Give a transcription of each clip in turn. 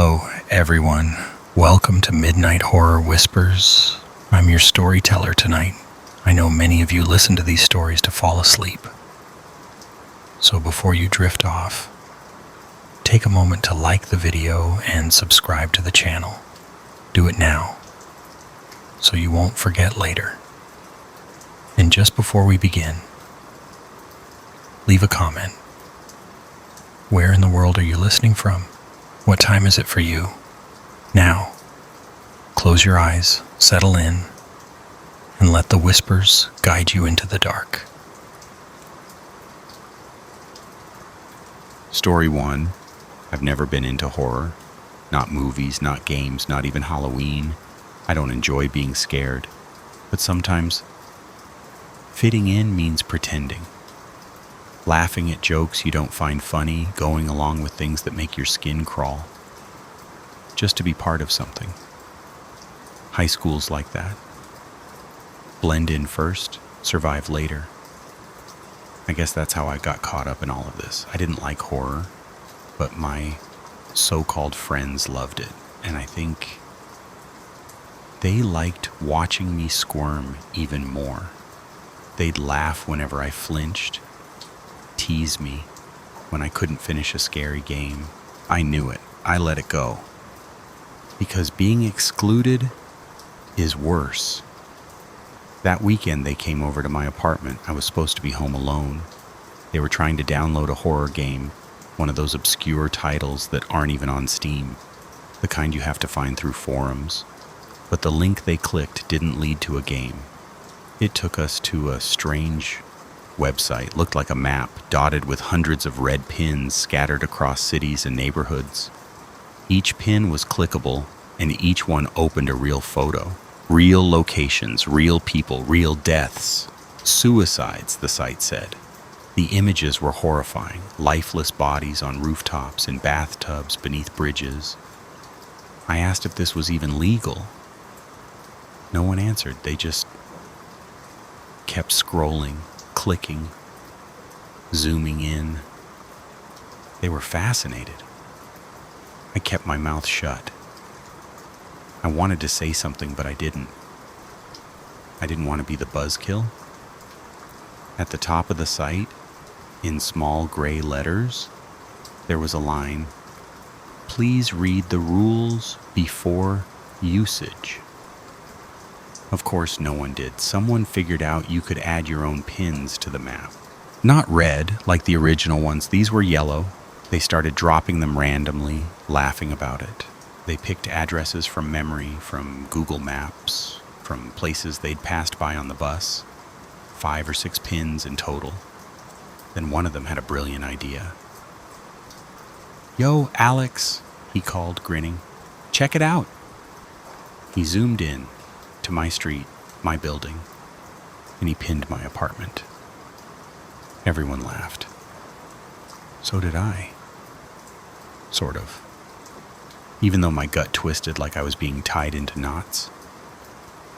Hello, everyone. Welcome to Midnight Horror Whispers. I'm your storyteller tonight. I know many of you listen to these stories to fall asleep. So before you drift off, take a moment to like the video and subscribe to the channel. Do it now, so you won't forget later. And just before we begin, leave a comment. Where in the world are you listening from? What time is it for you? Now, close your eyes, settle in, and let the whispers guide you into the dark. Story 1. I've never been into horror. Not movies, not games, not even Halloween. I don't enjoy being scared. But sometimes, fitting in means pretending. Laughing at jokes you don't find funny, going along with things that make your skin crawl. Just to be part of something. High school's like that. Blend in first, survive later. I guess that's how I got caught up in all of this. I didn't like horror, but my so-called friends loved it. And I think they liked watching me squirm even more. They'd laugh whenever I flinched, tease me when I couldn't finish a scary game. I knew it. I let it go. Because being excluded is worse. That weekend they came over to my apartment. I was supposed to be home alone. They were trying to download a horror game, one of those obscure titles that aren't even on Steam, the kind you have to find through forums. But the link they clicked didn't lead to a game. It took us to a strange website. Looked like a map, dotted with hundreds of red pins scattered across cities and neighborhoods. Each pin was clickable, and each one opened a real photo. Real locations, real people, real deaths. Suicides, the site said. The images were horrifying. Lifeless bodies on rooftops, in bathtubs, beneath bridges. I asked if this was even legal. No one answered. They just kept scrolling, clicking, zooming in. They were fascinated. I kept my mouth shut. I wanted to say something, but I didn't. I didn't want to be the buzzkill. At the top of the site, in small gray letters, there was a line, "Please read the rules before usage." Of course, no one did. Someone figured out you could add your own pins to the map. Not red, like the original ones. These were yellow. They started dropping them randomly, laughing about it. They picked addresses from memory, from Google Maps, from places they'd passed by on the bus. 5 or 6 pins in total. Then one of them had a brilliant idea. "Yo, Alex," he called, grinning. "Check it out." He zoomed in to my street, my building, and he pinned my apartment. Everyone laughed. So did I. Sort of. Even though my gut twisted like I was being tied into knots.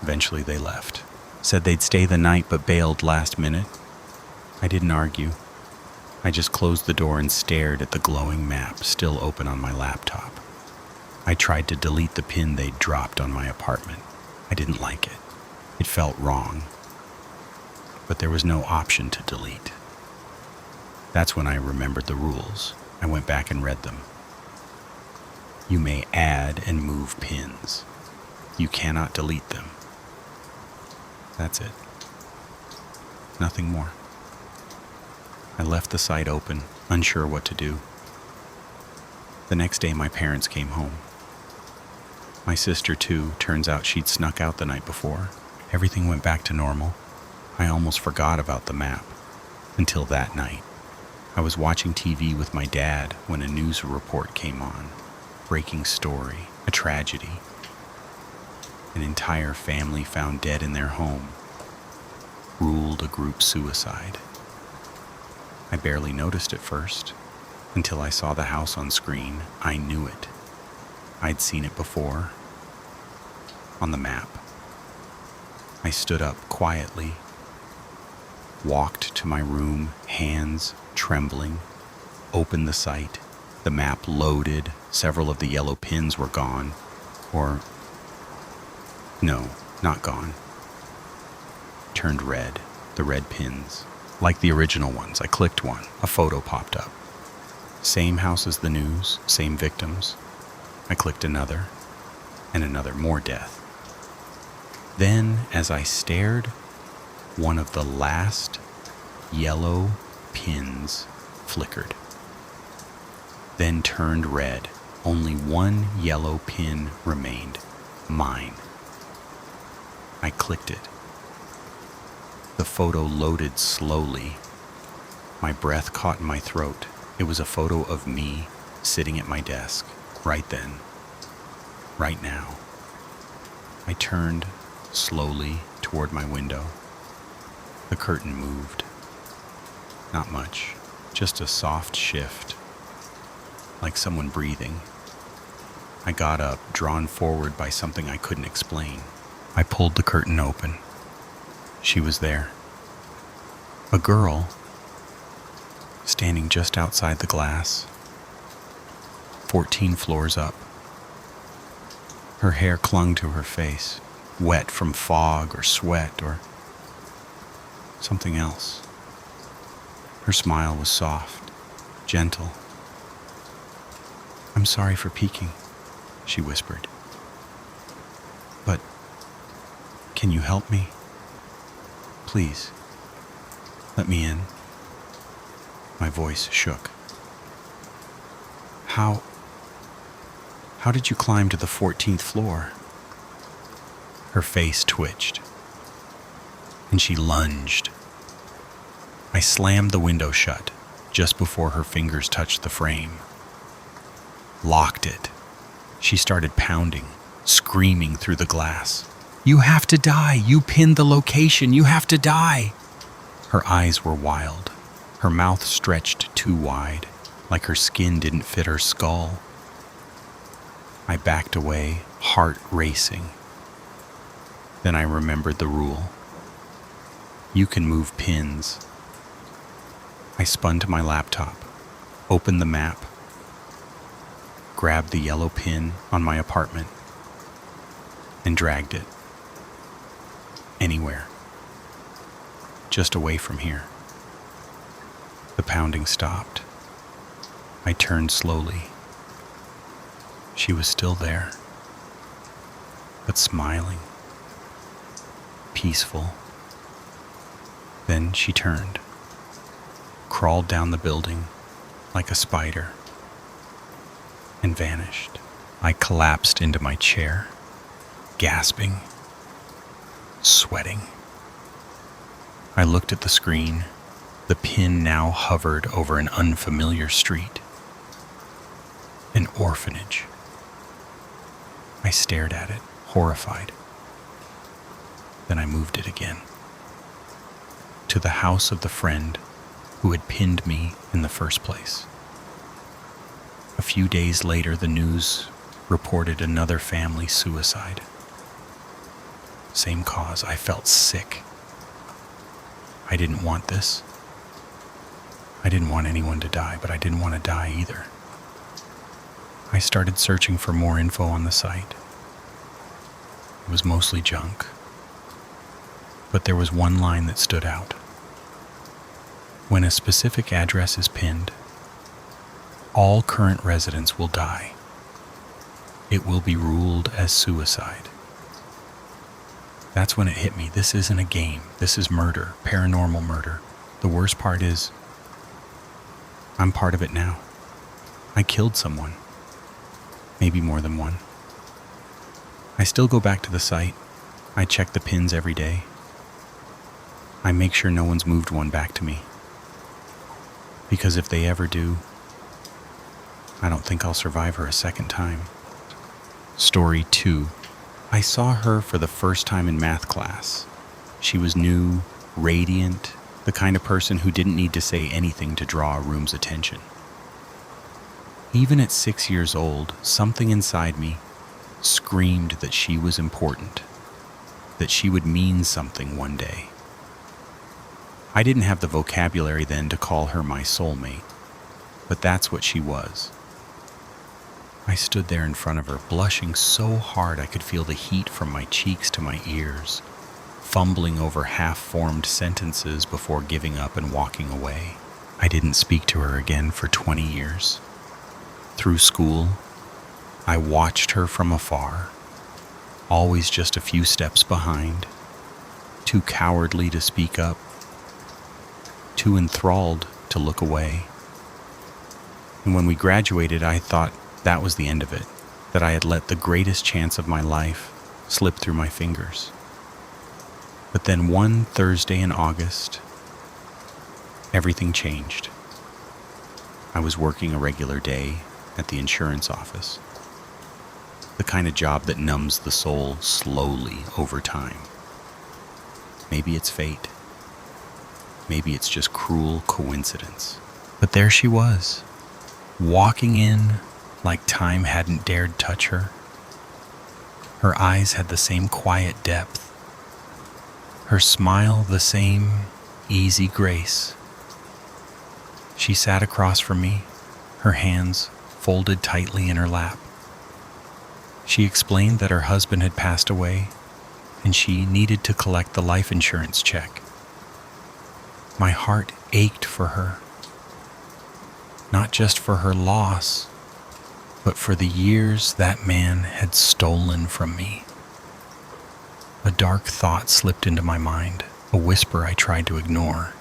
Eventually they left. Said they'd stay the night but bailed last minute. I didn't argue. I just closed the door and stared at the glowing map still open on my laptop. I tried to delete the pin they'd dropped on my apartment. I didn't like it. It felt wrong. But there was no option to delete. That's when I remembered the rules. I went back and read them. You may add and move pins. You cannot delete them. That's it. Nothing more. I left the site open, unsure what to do. The next day my parents came home. My sister too. Turns out she'd snuck out the night before. Everything went back to normal. I almost forgot about the map. Until that night. I was watching TV with my dad when a news report came on. Breaking story. A tragedy. An entire family found dead in their home. Ruled a group suicide. I barely noticed at first. Until I saw the house on screen. I knew it. I'd seen it before. On the map. I stood up quietly. Walked to my room, hands trembling. Opened the site. The map loaded, several of the yellow pins were gone. Or, no, not gone. Turned red, the red pins. Like the original ones, I clicked one, a photo popped up. Same house as the news, same victims. I clicked another, and another, more death. Then, as I stared, one of the last yellow pins flickered. Then turned red. Only one yellow pin remained. Mine. I clicked it. The photo loaded slowly. My breath caught in my throat. It was a photo of me sitting at my desk, right then, right now. I turned slowly toward my window. The curtain moved. Not much, just a soft shift, like someone breathing. I got up, drawn forward by something I couldn't explain. I pulled the curtain open. She was there. A girl, standing just outside the glass, 14 floors up. Her hair clung to her face, wet from fog or sweat or something else. Her smile was soft, gentle. "I'm sorry for peeking," she whispered. "But can you help me? Please, let me in." My voice shook. How did you climb to the 14th floor?" Her face twitched, and she lunged. I slammed the window shut just before her fingers touched the frame. Locked it. She started pounding, screaming through the glass. "You have to die! You pinned the location! You have to die!" Her eyes were wild. Her mouth stretched too wide, like her skin didn't fit her skull. I backed away, heart racing. Then I remembered the rule. You can move pins. I spun to my laptop, opened the map, grabbed the yellow pin on my apartment, and dragged it. Anywhere. Just away from here. The pounding stopped. I turned slowly. She was still there, but smiling, peaceful. Then she turned, crawled down the building like a spider, and vanished. I collapsed into my chair, gasping, sweating. I looked at the screen. The pin now hovered over an unfamiliar street. An orphanage. I stared at it, horrified. Then I moved it again. To the house of the friend who had pinned me in the first place. A few days later, the news reported another family suicide. Same cause. I felt sick. I didn't want this. I didn't want anyone to die, but I didn't want to die either. I started searching for more info on the site. It was mostly junk. But there was one line that stood out. When a specific address is pinned, all current residents will die. It will be ruled as suicide. That's when it hit me. This isn't a game. This is murder, paranormal murder. The worst part is, I'm part of it now. I killed someone. Maybe more than one. I still go back to the site. I check the pins every day. I make sure no one's moved one back to me. Because if they ever do, I don't think I'll survive her a second time. Story 2. I saw her for the first time in math class. She was new, radiant, the kind of person who didn't need to say anything to draw a room's attention. Even at 6 years old, something inside me screamed that she was important, that she would mean something one day. I didn't have the vocabulary then to call her my soulmate, but that's what she was. I stood there in front of her, blushing so hard I could feel the heat from my cheeks to my ears, fumbling over half-formed sentences before giving up and walking away. I didn't speak to her again for 20 years. Through school, I watched her from afar, always just a few steps behind, too cowardly to speak up, too enthralled to look away. And when we graduated, I thought that was the end of it, that I had let the greatest chance of my life slip through my fingers. But then one Thursday in August, everything changed. I was working a regular day at the insurance office, the kind of job that numbs the soul slowly over time. Maybe it's fate. Maybe it's just cruel coincidence. But there she was, walking in like time hadn't dared touch her. Her eyes had the same quiet depth, her smile the same easy grace. She sat across from me, her hands folded tightly in her lap. She explained that her husband had passed away and she needed to collect the life insurance check. My heart ached for her, not just for her loss, but for the years that man had stolen from me. A dark thought slipped into my mind, a whisper I tried to ignore.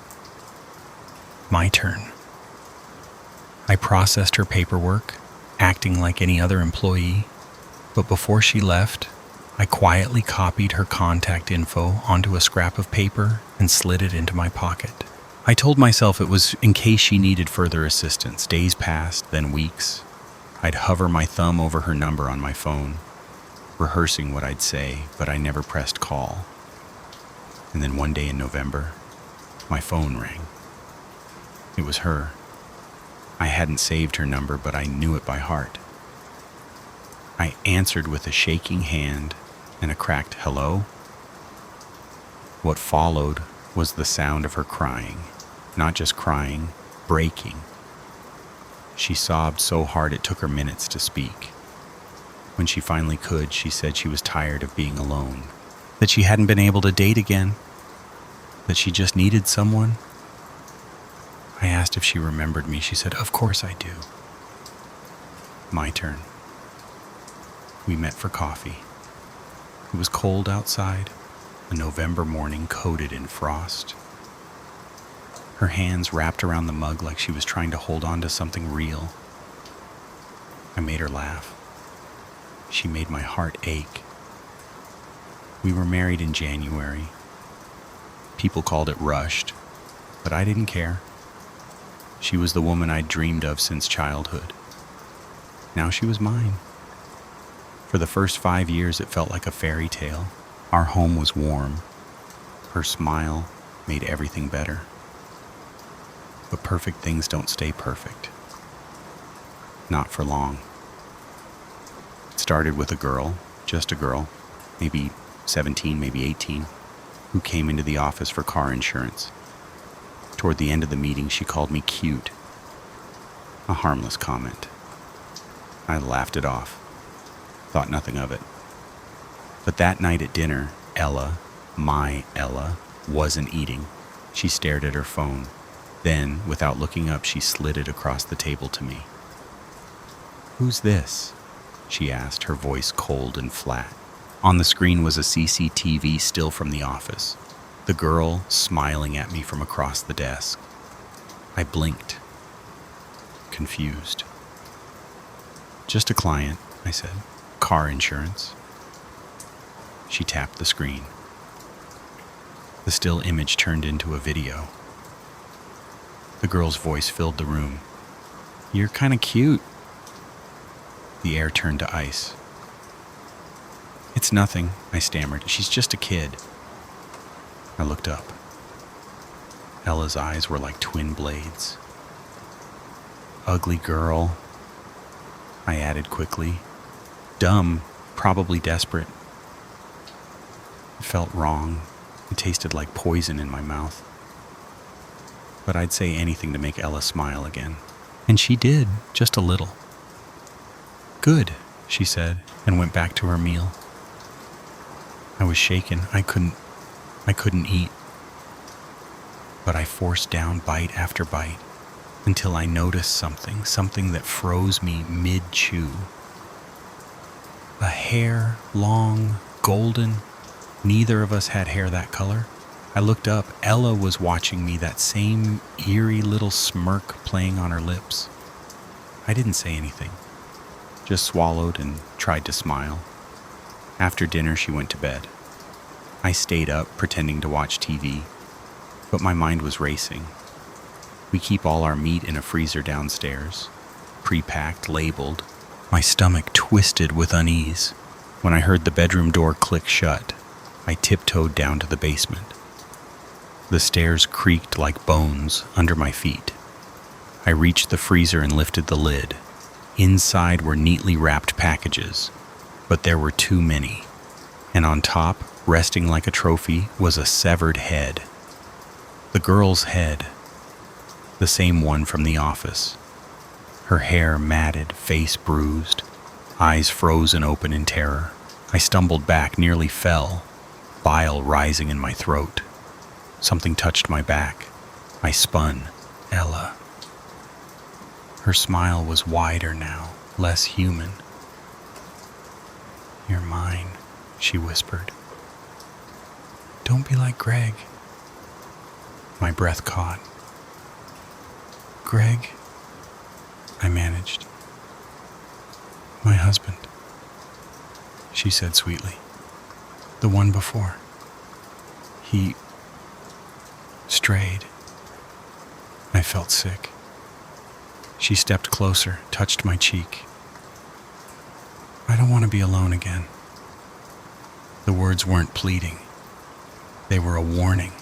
My turn. I processed her paperwork, acting like any other employee, but before she left, I quietly copied her contact info onto a scrap of paper and slid it into my pocket. I told myself it was in case she needed further assistance. Days passed, then weeks. I'd hover my thumb over her number on my phone, rehearsing what I'd say, but I never pressed call. And then one day in November, my phone rang. It was her. I hadn't saved her number, but I knew it by heart. I answered with a shaking hand and a cracked hello. What followed was the sound of her crying, not just crying, breaking. She sobbed so hard it took her minutes to speak. When she finally could, she said she was tired of being alone, that she hadn't been able to date again, that she just needed someone. I asked if she remembered me. She said, "Of course I do." My turn. We met for coffee. It was cold outside, a November morning coated in frost. Her hands wrapped around the mug like she was trying to hold on to something real. I made her laugh. She made my heart ache. We were married in January. People called it rushed, but I didn't care. She was the woman I'd dreamed of since childhood. Now she was mine. For the first 5 years, it felt like a fairy tale. Our home was warm. Her smile made everything better. But perfect things don't stay perfect. Not for long. It started with a girl, just a girl, maybe 17, maybe 18, who came into the office for car insurance. Toward the end of the meeting, she called me cute. A harmless comment. I laughed it off, thought nothing of it. But that night at dinner, Ella, my Ella, wasn't eating. She stared at her phone. Then, without looking up, she slid it across the table to me. "Who's this?" she asked, her voice cold and flat. On the screen was a CCTV still from the office, the girl smiling at me from across the desk. I blinked, confused. "Just a client," I said. "Car insurance." She tapped the screen. The still image turned into a video. The girl's voice filled the room. "You're kind of cute." The air turned to ice. "It's nothing," I stammered. "She's just a kid." I looked up. Ella's eyes were like twin blades. "Ugly girl," I added quickly. "Dumb, probably desperate." It felt wrong. It tasted like poison in my mouth. But I'd say anything to make Ella smile again. And she did, just a little. "Good," she said, and went back to her meal. I was shaken. I couldn't eat. But I forced down bite after bite until I noticed something that froze me mid-chew. A hair, long, golden. Neither of us had hair that color. I looked up. Ella was watching me, that same eerie little smirk playing on her lips. I didn't say anything, just swallowed and tried to smile. After dinner, she went to bed. I stayed up, pretending to watch TV, but my mind was racing. We keep all our meat in a freezer downstairs, pre-packed, labeled. My stomach twisted with unease. When I heard the bedroom door click shut, I tiptoed down to the basement. The stairs creaked like bones under my feet. I reached the freezer and lifted the lid. Inside were neatly wrapped packages, but there were too many. And on top, resting like a trophy, was a severed head. The girl's head, the same one from the office. Her hair matted, face bruised, eyes frozen open in terror. I stumbled back, nearly fell, bile rising in my throat. Something touched my back. I spun. Ella. Her smile was wider now, less human. "You're mine," she whispered. "Don't be like Greg." My breath caught. "Greg," I managed. "My husband," she said sweetly. "The one before. He strayed." I felt sick. She stepped closer, touched my cheek. "I don't want to be alone again." The words weren't pleading. They were a warning.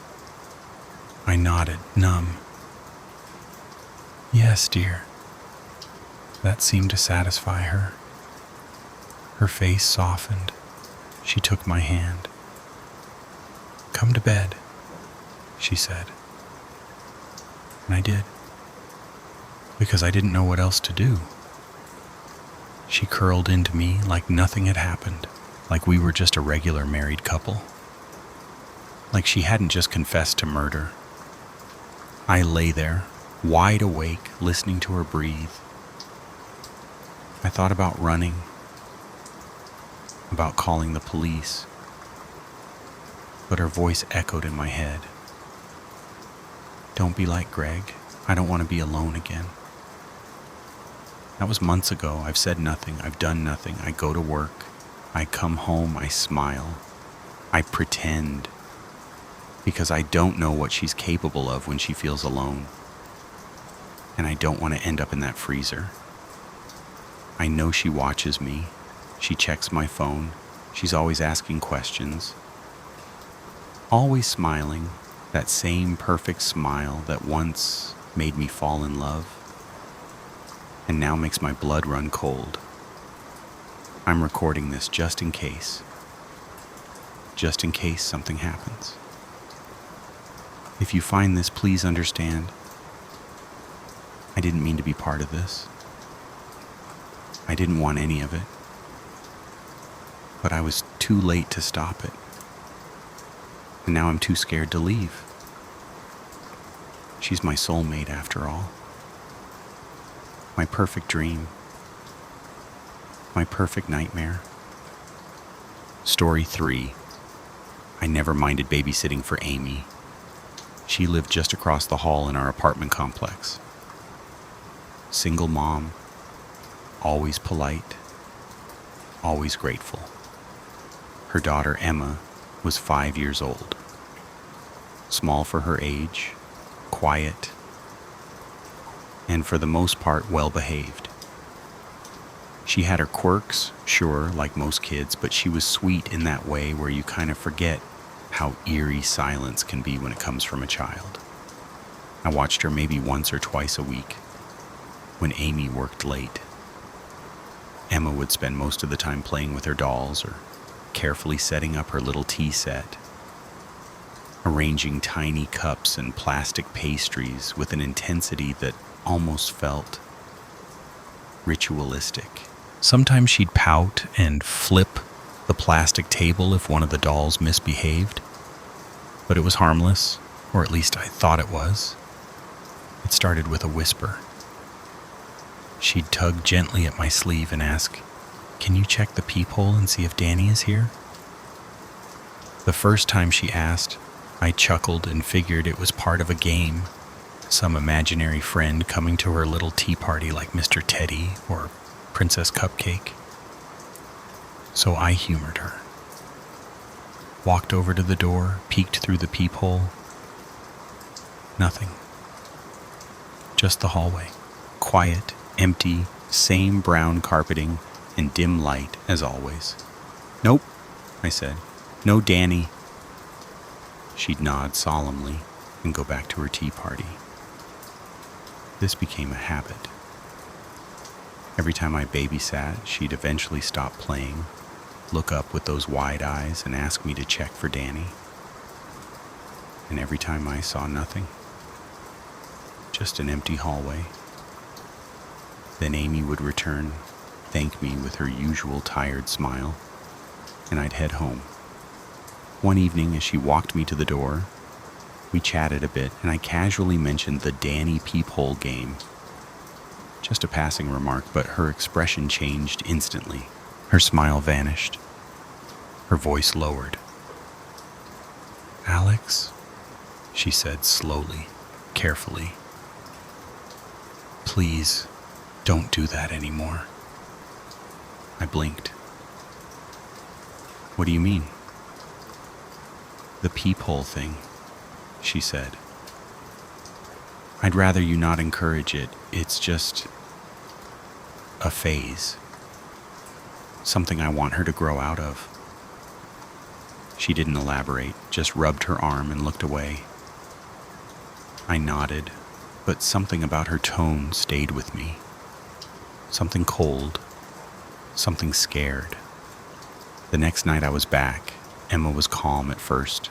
I nodded, numb. "Yes, dear." That seemed to satisfy her. Her face softened. She took my hand. "Come to bed," she said. And I did, because I didn't know what else to do. She curled into me like nothing had happened, like we were just a regular married couple, like she hadn't just confessed to murder. I lay there, wide awake, listening to her breathe. I thought about running, about calling the police, but her voice echoed in my head. "Don't be like Greg. I don't want to be alone again." That was months ago. I've said nothing. I've done nothing. I go to work. I come home. I smile. I pretend. Because I don't know what she's capable of when she feels alone. And I don't want to end up in that freezer. I know she watches me. She checks my phone. She's always asking questions. Always smiling. That same perfect smile that once made me fall in love, and now makes my blood run cold. I'm recording this just in case something happens. If you find this, please understand, I didn't mean to be part of this. I didn't want any of it, but I was too late to stop it. And now I'm too scared to leave. She's my soulmate after all. My perfect dream. My perfect nightmare. Story 3. I never minded babysitting for Amy. She lived just across the hall in our apartment complex. Single mom, always polite, always grateful. Her daughter Emma was 5 years old. Small for her age, quiet, and for the most part well-behaved. She had her quirks, sure, like most kids, but she was sweet in that way where you kind of forget how eerie silence can be when it comes from a child. I watched her maybe once or twice a week when Amy worked late. Emma would spend most of the time playing with her dolls or carefully setting up her little tea set, arranging tiny cups and plastic pastries with an intensity that almost felt ritualistic. Sometimes she'd pout and flip the plastic table if one of the dolls misbehaved, but it was harmless, or at least I thought it was. It started with a whisper. She'd tug gently at my sleeve and ask, "Can you check the peephole and see if Danny is here?" The first time she asked, I chuckled and figured it was part of a game, some imaginary friend coming to her little tea party like Mr. Teddy or Princess Cupcake. So I humored her. Walked over to the door, peeked through the peephole. Nothing. Just the hallway. Quiet, empty, same brown carpeting, and dim light as always. "Nope," I said. "No Danny." She'd nod solemnly and go back to her tea party. This became a habit. Every time I babysat, she'd eventually stop playing, look up with those wide eyes and ask me to check for Danny. And every time I saw nothing, just an empty hallway. Then Amy would return, thank me with her usual tired smile, and I'd head home. One evening, as she walked me to the door, we chatted a bit, and I casually mentioned the Danny peephole game. Just a passing remark, but her expression changed instantly. Her smile vanished. Her voice lowered. "Alex," she said slowly, carefully. "Please, don't do that anymore." I blinked. "What do you mean?" "The peephole thing," she said. "I'd rather you not encourage it. It's just a phase. Something I want her to grow out of." She didn't elaborate, just rubbed her arm and looked away. I nodded, but something about her tone stayed with me. Something cold, something scared. The next night I was back, Emma was calm at first,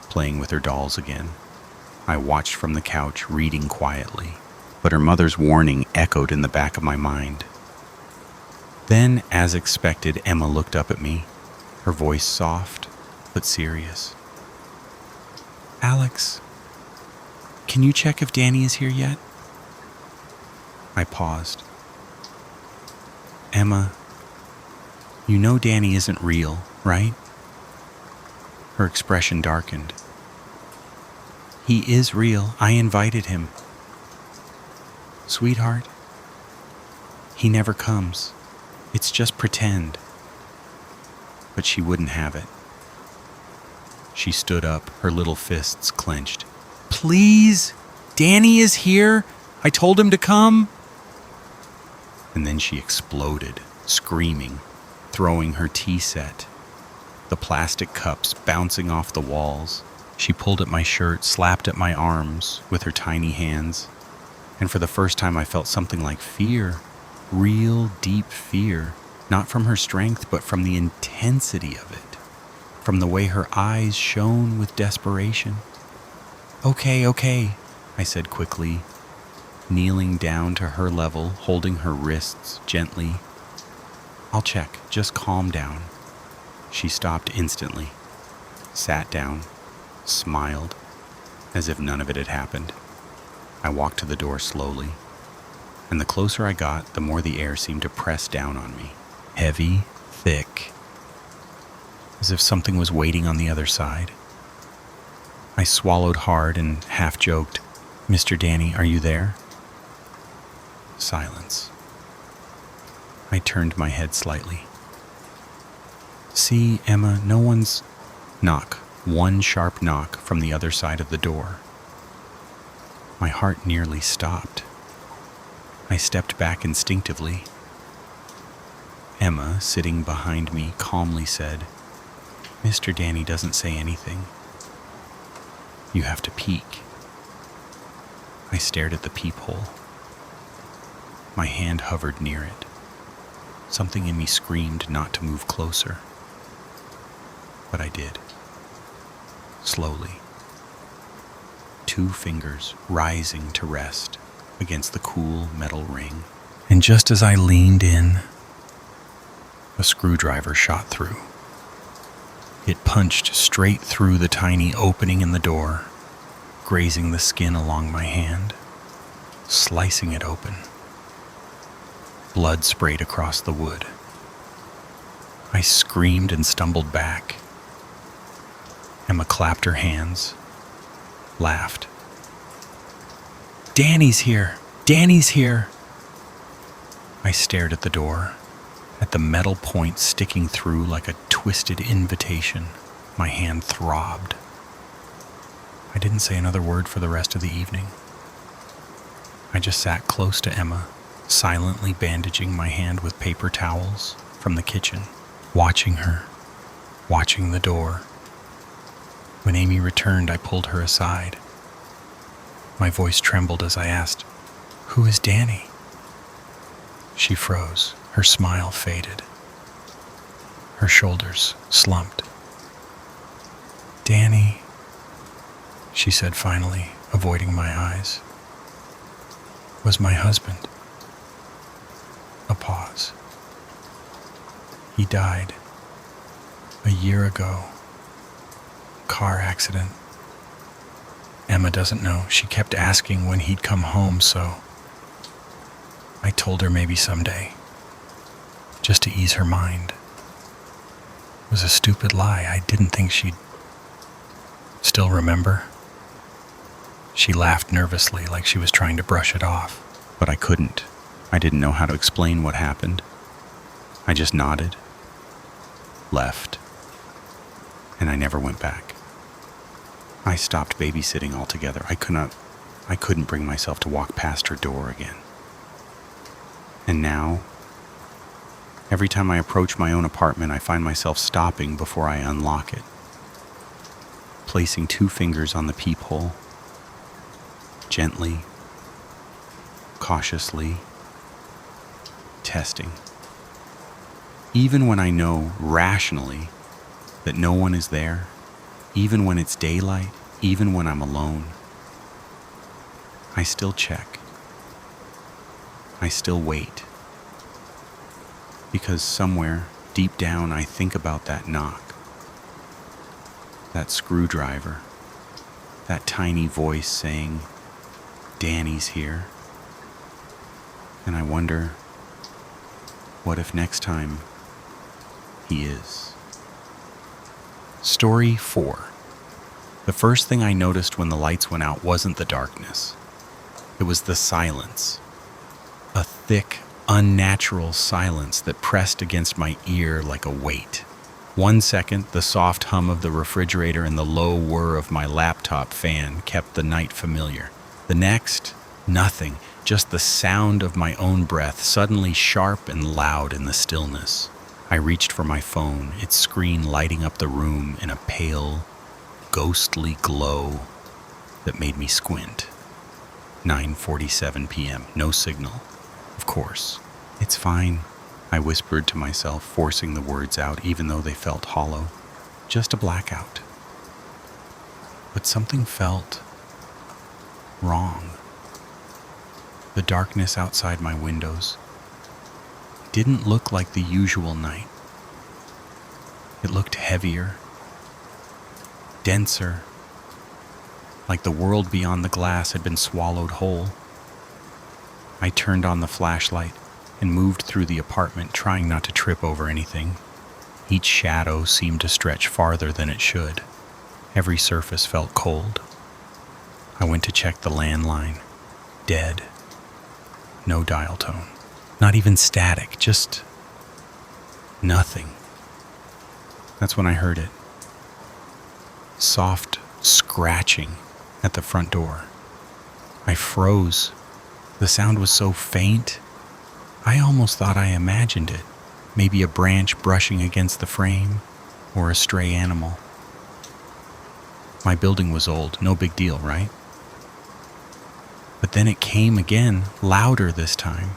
playing with her dolls again. I watched from the couch, reading quietly, but her mother's warning echoed in the back of my mind. Then, as expected, Emma looked up at me, her voice soft but serious. "Alex, can you check if Danny is here yet?" I paused. "Emma, you know Danny isn't real, right?" Her expression darkened. "He is real. I invited him." "Sweetheart, he never comes. It's just pretend." But she wouldn't have it. She stood up, her little fists clenched. "Please, Danny is here. I told him to come." And then she exploded, screaming, throwing her tea set, the plastic cups bouncing off the walls. She pulled at my shirt, slapped at my arms with her tiny hands, and for the first time I felt something like fear, real deep fear, not from her strength, but from the intensity of it, from the way her eyes shone with desperation. Okay, I said quickly, kneeling down to her level, holding her wrists gently. "I'll check, just calm down." She stopped instantly, sat down, smiled, as if none of it had happened. I walked to the door slowly, and the closer I got, the more the air seemed to press down on me. Heavy, thick, as if something was waiting on the other side. I swallowed hard and half joked, "Mr. Danny, are you there?" Silence. I turned my head slightly. "See, Emma, no one's..." Knock. One sharp knock from the other side of the door. My heart nearly stopped. I stepped back instinctively. Emma, sitting behind me, calmly said, "Mr. Danny doesn't say anything. You have to peek." I stared at the peephole. My hand hovered near it. Something in me screamed not to move closer. But I did. Slowly. 2 fingers rising to rest against the cool metal ring. And just as I leaned in, A screwdriver shot through. It punched straight through the tiny opening in the door, grazing the skin along my hand, slicing it open. Blood sprayed across the wood. I screamed and stumbled back. Emma clapped her hands, laughed. "Danny's here! Danny's here!" I stared at the door, at the metal point sticking through like a twisted invitation. My hand throbbed. I didn't say another word for the rest of the evening. I just sat close to Emma, silently bandaging my hand with paper towels from the kitchen, watching her, watching the door. When Amy returned, I pulled her aside. My voice trembled as I asked, "Who is Danny?" She froze. Her smile faded. Her shoulders slumped. "Danny," she said finally, avoiding my eyes, "was my husband." A pause. "He died a year ago. Car accident. Emma doesn't know. She kept asking when he'd come home, so I told her maybe someday, just to ease her mind. It was a stupid lie. I didn't think she'd still remember." She laughed nervously, like she was trying to brush it off. But I couldn't. I didn't know how to explain what happened. I just nodded, left, and I never went back. I stopped babysitting altogether. I couldn't bring myself to walk past her door again. And now, every time I approach my own apartment, I find myself stopping before I unlock it, placing 2 fingers on the peephole, gently, cautiously, testing. Even when I know rationally that no one is there, even when it's daylight, even when I'm alone, I still check. I still wait. Because somewhere, deep down, I think about that knock, that screwdriver, that tiny voice saying, "Danny's here." And I wonder, what if next time he is? Story 4. The first thing I noticed when the lights went out wasn't the darkness. It was the silence. A thick, unnatural silence that pressed against my ear like a weight. 1 second, the soft hum of the refrigerator and the low whir of my laptop fan kept the night familiar. The next, nothing, just the sound of my own breath, suddenly sharp and loud in the stillness. I reached for my phone, its screen lighting up the room in a pale, ghostly glow that made me squint. 9:47 p.m., no signal. Of course. "It's fine," I whispered to myself, forcing the words out even though they felt hollow. "Just a blackout." But something felt wrong. The darkness outside my windows didn't look like the usual night. It looked heavier, denser, like the world beyond the glass had been swallowed whole. I turned on the flashlight and moved through the apartment, trying not to trip over anything. Each shadow seemed to stretch farther than it should. Every surface felt cold. I went to check the landline. Dead. No dial tone. Not even static, just nothing. That's when I heard it. Soft scratching at the front door. I froze. The sound was so faint, I almost thought I imagined it. Maybe a branch brushing against the frame, or a stray animal. My building was old, no big deal, right? But then it came again, louder this time.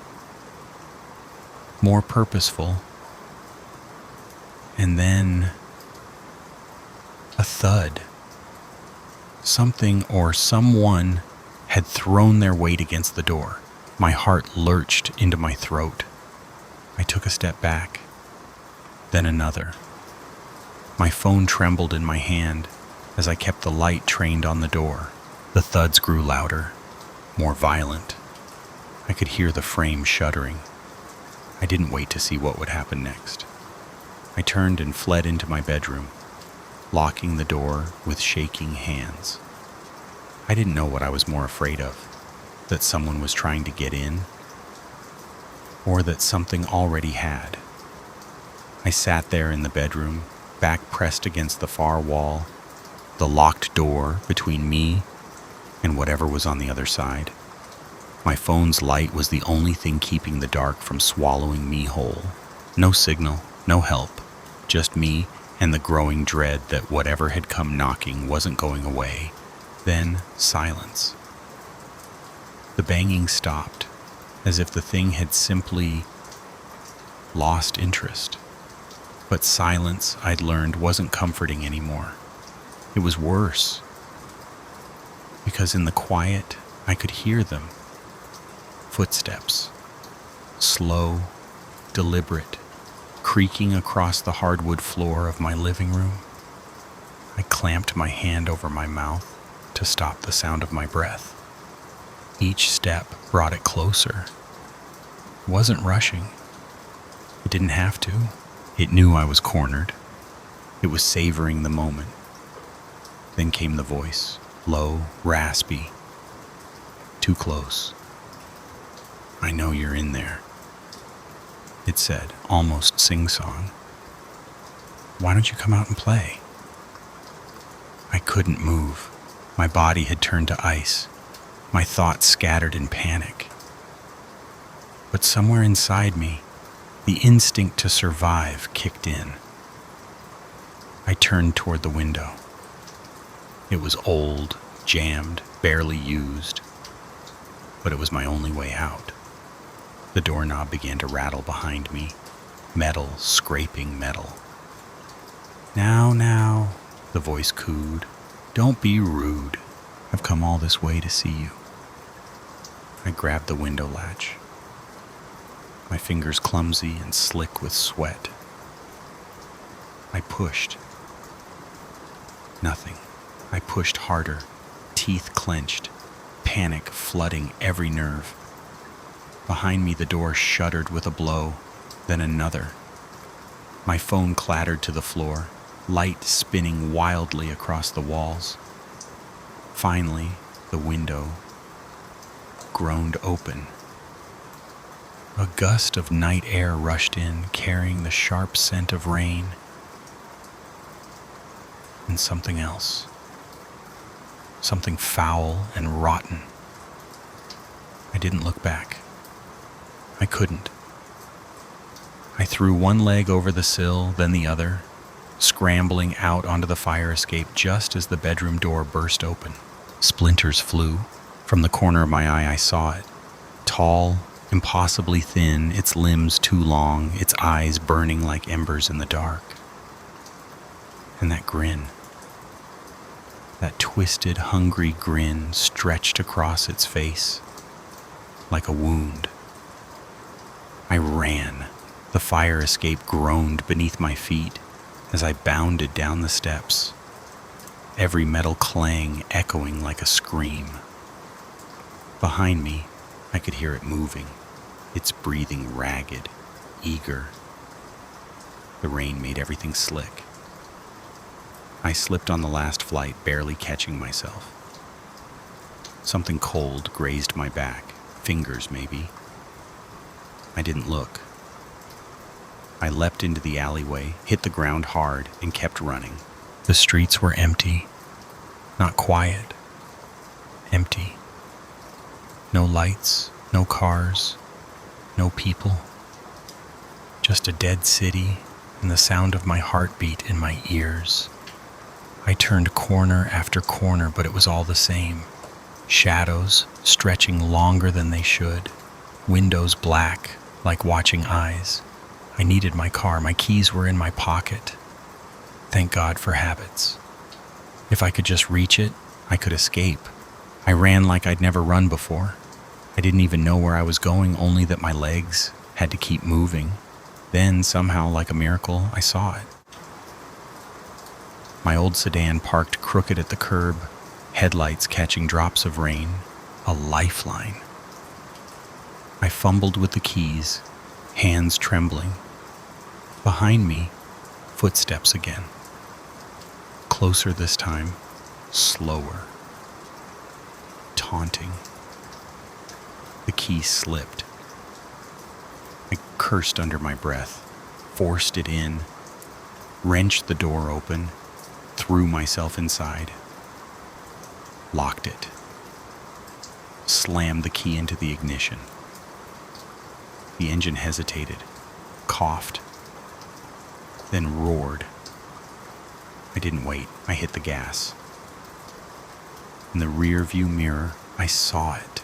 More purposeful. And then a thud. Something or someone had thrown their weight against the door. My heart lurched into my throat. I took a step back. then another. My phone trembled in my hand as I kept the light trained on the door. The thuds grew louder, more violent. I could hear the frame shuddering. I didn't wait to see what would happen next. I turned and fled into my bedroom, locking the door with shaking hands. I didn't know what I was more afraid of, that someone was trying to get in, or that something already had. I sat there in the bedroom, back pressed against the far wall, the locked door between me and whatever was on the other side. My phone's light was the only thing keeping the dark from swallowing me whole. No signal, no help, just me and the growing dread that whatever had come knocking wasn't going away. Then silence. The banging stopped, as if the thing had simply lost interest. But silence, I'd learned, wasn't comforting anymore. It was worse. Because in the quiet, I could hear them. Footsteps. Slow, deliberate, creaking across the hardwood floor of my living room. I clamped my hand over my mouth to stop the sound of my breath. Each step brought it closer. It wasn't rushing. It didn't have to. It knew I was cornered. It was savoring the moment. Then came the voice, low, raspy. Too close. "I know you're in there," it said, almost sing-song. "Why don't you come out and play?" I couldn't move. My body had turned to ice. My thoughts scattered in panic. But somewhere inside me, the instinct to survive kicked in. I turned toward the window. It was old, jammed, barely used, but it was my only way out. The doorknob began to rattle behind me, metal scraping metal. Now, the voice cooed. "Don't be rude. I've come all this way to see you." I grabbed the window latch, my fingers clumsy and slick with sweat. I pushed. Nothing. I pushed harder, teeth clenched, panic flooding every nerve. Behind me, the door shuddered with a blow, then another. My phone clattered to the floor, light spinning wildly across the walls. Finally, the window groaned open. A gust of night air rushed in, carrying the sharp scent of rain and something else. Something foul and rotten. I didn't look back. I couldn't. I threw one leg over the sill, then the other, scrambling out onto the fire escape just as the bedroom door burst open. Splinters flew. From the corner of my eye, I saw it. Tall, impossibly thin, its limbs too long, its eyes burning like embers in the dark. And that grin. That twisted, hungry grin stretched across its face like a wound. I ran. The fire escape groaned beneath my feet as I bounded down the steps, every metal clang echoing like a scream. Behind me, I could hear it moving, its breathing ragged, eager. The rain made everything slick. I slipped on the last flight, barely catching myself. Something cold grazed my back, fingers maybe. I didn't look. I leapt into the alleyway, hit the ground hard, and kept running. The streets were empty, not quiet, empty. No lights, no cars, no people. Just a dead city and the sound of my heartbeat in my ears. I turned corner after corner, but it was all the same. Shadows stretching longer than they should. Windows black, like watching eyes. I needed my car. My keys were in my pocket. Thank God for habits. If I could just reach it, I could escape. I ran like I'd never run before. I didn't even know where I was going, only that my legs had to keep moving. Then, somehow, like a miracle, I saw it. My old sedan parked crooked at the curb, headlights catching drops of rain, a lifeline. I fumbled with the keys, hands trembling. Behind me, footsteps again. Closer this time, slower. Taunting. The key slipped. I cursed under my breath, forced it in, wrenched the door open, threw myself inside, locked it, slammed the key into the ignition. The engine hesitated, coughed, then roared. I didn't wait. I hit the gas. In the rear view mirror, I saw it.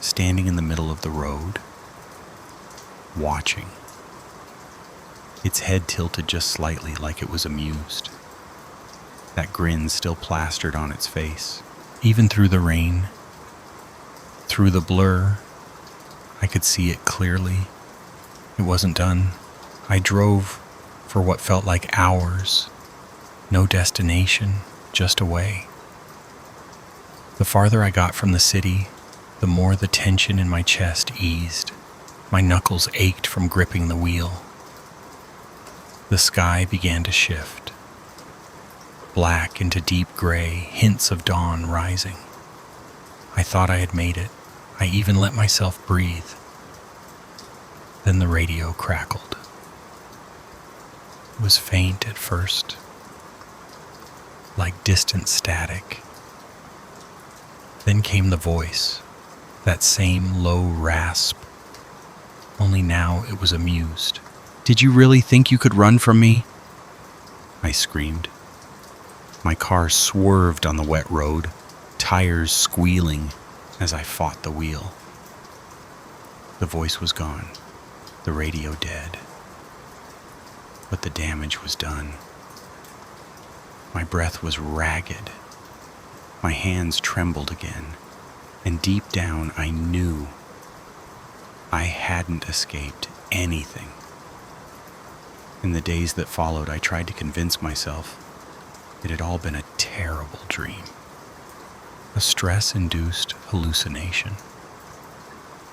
Standing in the middle of the road, watching. Its head tilted just slightly like it was amused. That grin still plastered on its face. Even through the rain, through the blur, I could see it clearly. It wasn't done. I drove for what felt like hours. No destination, just away. The farther I got from the city, the more the tension in my chest eased. My knuckles ached from gripping the wheel. The sky began to shift. Black into deep gray, hints of dawn rising. I thought I had made it. I even let myself breathe. Then the radio crackled. It was faint at first, like distant static. Then came the voice, that same low rasp, only now it was amused. "Did you really think you could run from me?" I screamed. My car swerved on the wet road, tires squealing as I fought the wheel. The voice was gone, the radio dead. But the damage was done. My breath was ragged. My hands trembled again, and deep down I knew I hadn't escaped anything. In the days that followed, I tried to convince myself it had all been a terrible dream, a stress-induced hallucination.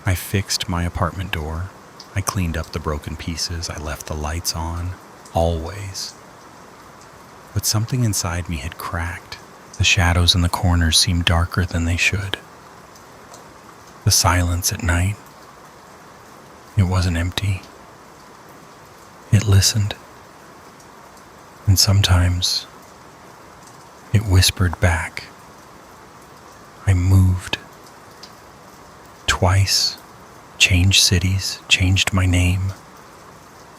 I fixed my apartment door. I cleaned up the broken pieces. I left the lights on, always. But something inside me had cracked. The shadows in the corners seemed darker than they should. The silence at night, it wasn't empty. It listened. And sometimes it whispered back. I moved. Twice, changed cities, changed my name.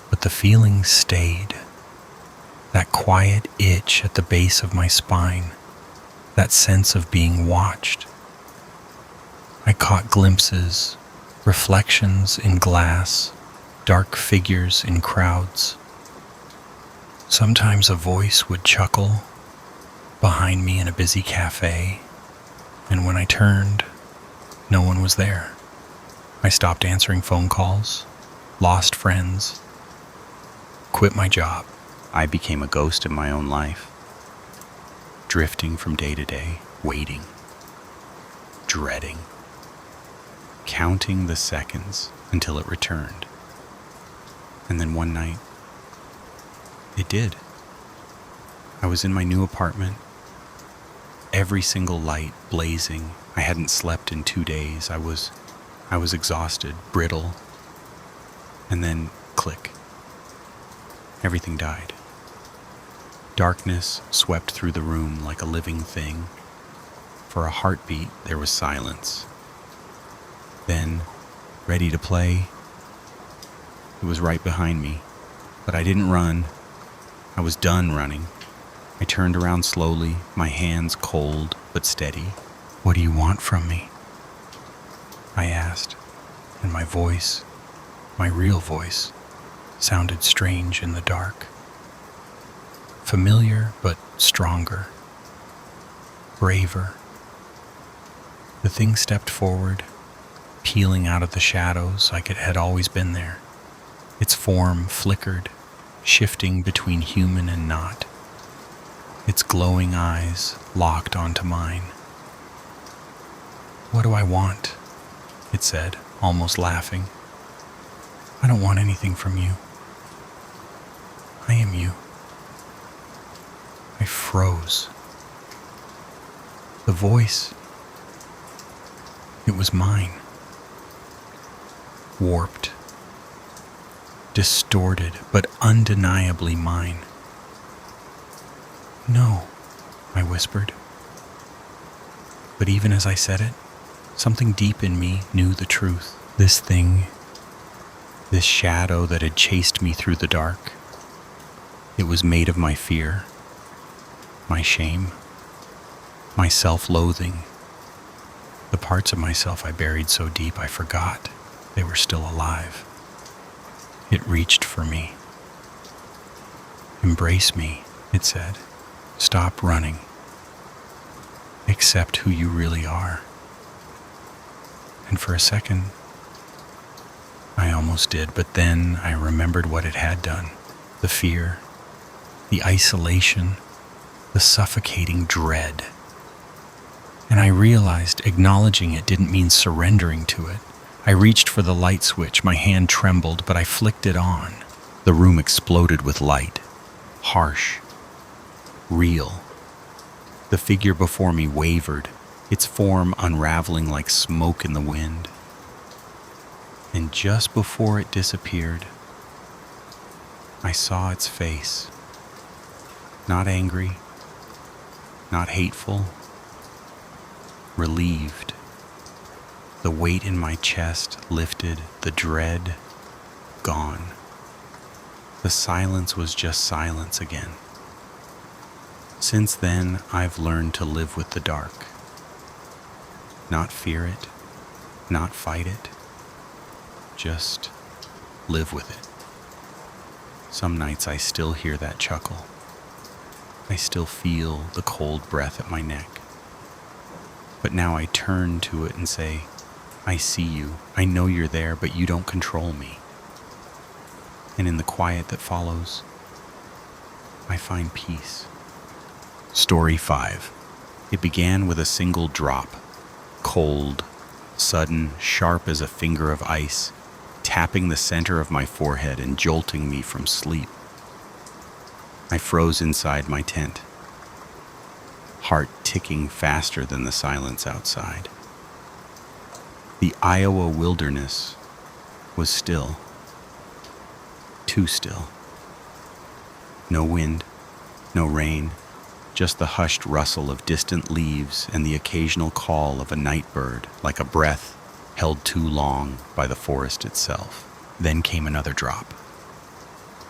But the feeling stayed. That quiet itch at the base of my spine. That sense of being watched. I caught glimpses, reflections in glass, dark figures in crowds. Sometimes a voice would chuckle behind me in a busy cafe, and when I turned, no one was there. I stopped answering phone calls, lost friends, quit my job. I became a ghost in my own life, drifting from day to day, waiting, dreading, counting the seconds until it returned. And then one night, it did. I was in my new apartment, every single light blazing. I hadn't slept in 2 days. I was exhausted, brittle, and then click. Everything died. Darkness swept through the room like a living thing. For a heartbeat, there was silence. Then, ready to play, it was right behind me. But I didn't run. I was done running. I turned around slowly, my hands cold but steady. "What do you want from me?" I asked, and my voice, my real voice, sounded strange in the dark. Familiar but stronger, braver. The thing stepped forward, peeling out of the shadows like it had always been there. Its form flickered, shifting between human and not. Its glowing eyes locked onto mine. "What do I want?" it said, almost laughing. "I don't want anything from you. I am you." I froze. The voice, it was mine. Warped, distorted, but undeniably mine. "No," I whispered. But even as I said it, something deep in me knew the truth. This thing, this shadow that had chased me through the dark, it was made of my fear, my shame, my self-loathing, the parts of myself I buried so deep I forgot they were still alive. It reached for me. "Embrace me," it said. "Stop running. Accept who you really are." And for a second, I almost did, but then I remembered what it had done. The fear, the isolation, the suffocating dread. And I realized acknowledging it didn't mean surrendering to it. I reached for the light switch. My hand trembled, but I flicked it on. The room exploded with light, harsh, real. The figure before me wavered, its form unraveling like smoke in the wind. And just before it disappeared, I saw its face. Not angry, not hateful, relieved. The weight in my chest lifted, the dread gone. The silence was just silence again. Since then, I've learned to live with the dark. Not fear it, not fight it, just live with it. Some nights I still hear that chuckle. I still feel the cold breath at my neck. But now I turn to it and say, "I see you. I know you're there, but you don't control me." And in the quiet that follows, I find peace. Story 5. It began with a single drop. Cold, sudden, sharp as a finger of ice, tapping the center of my forehead and jolting me from sleep. I froze inside my tent, heart ticking faster than the silence outside. The Iowa wilderness was still, too still. No wind, no rain, just the hushed rustle of distant leaves and the occasional call of a night bird, like a breath held too long by the forest itself. Then came another drop,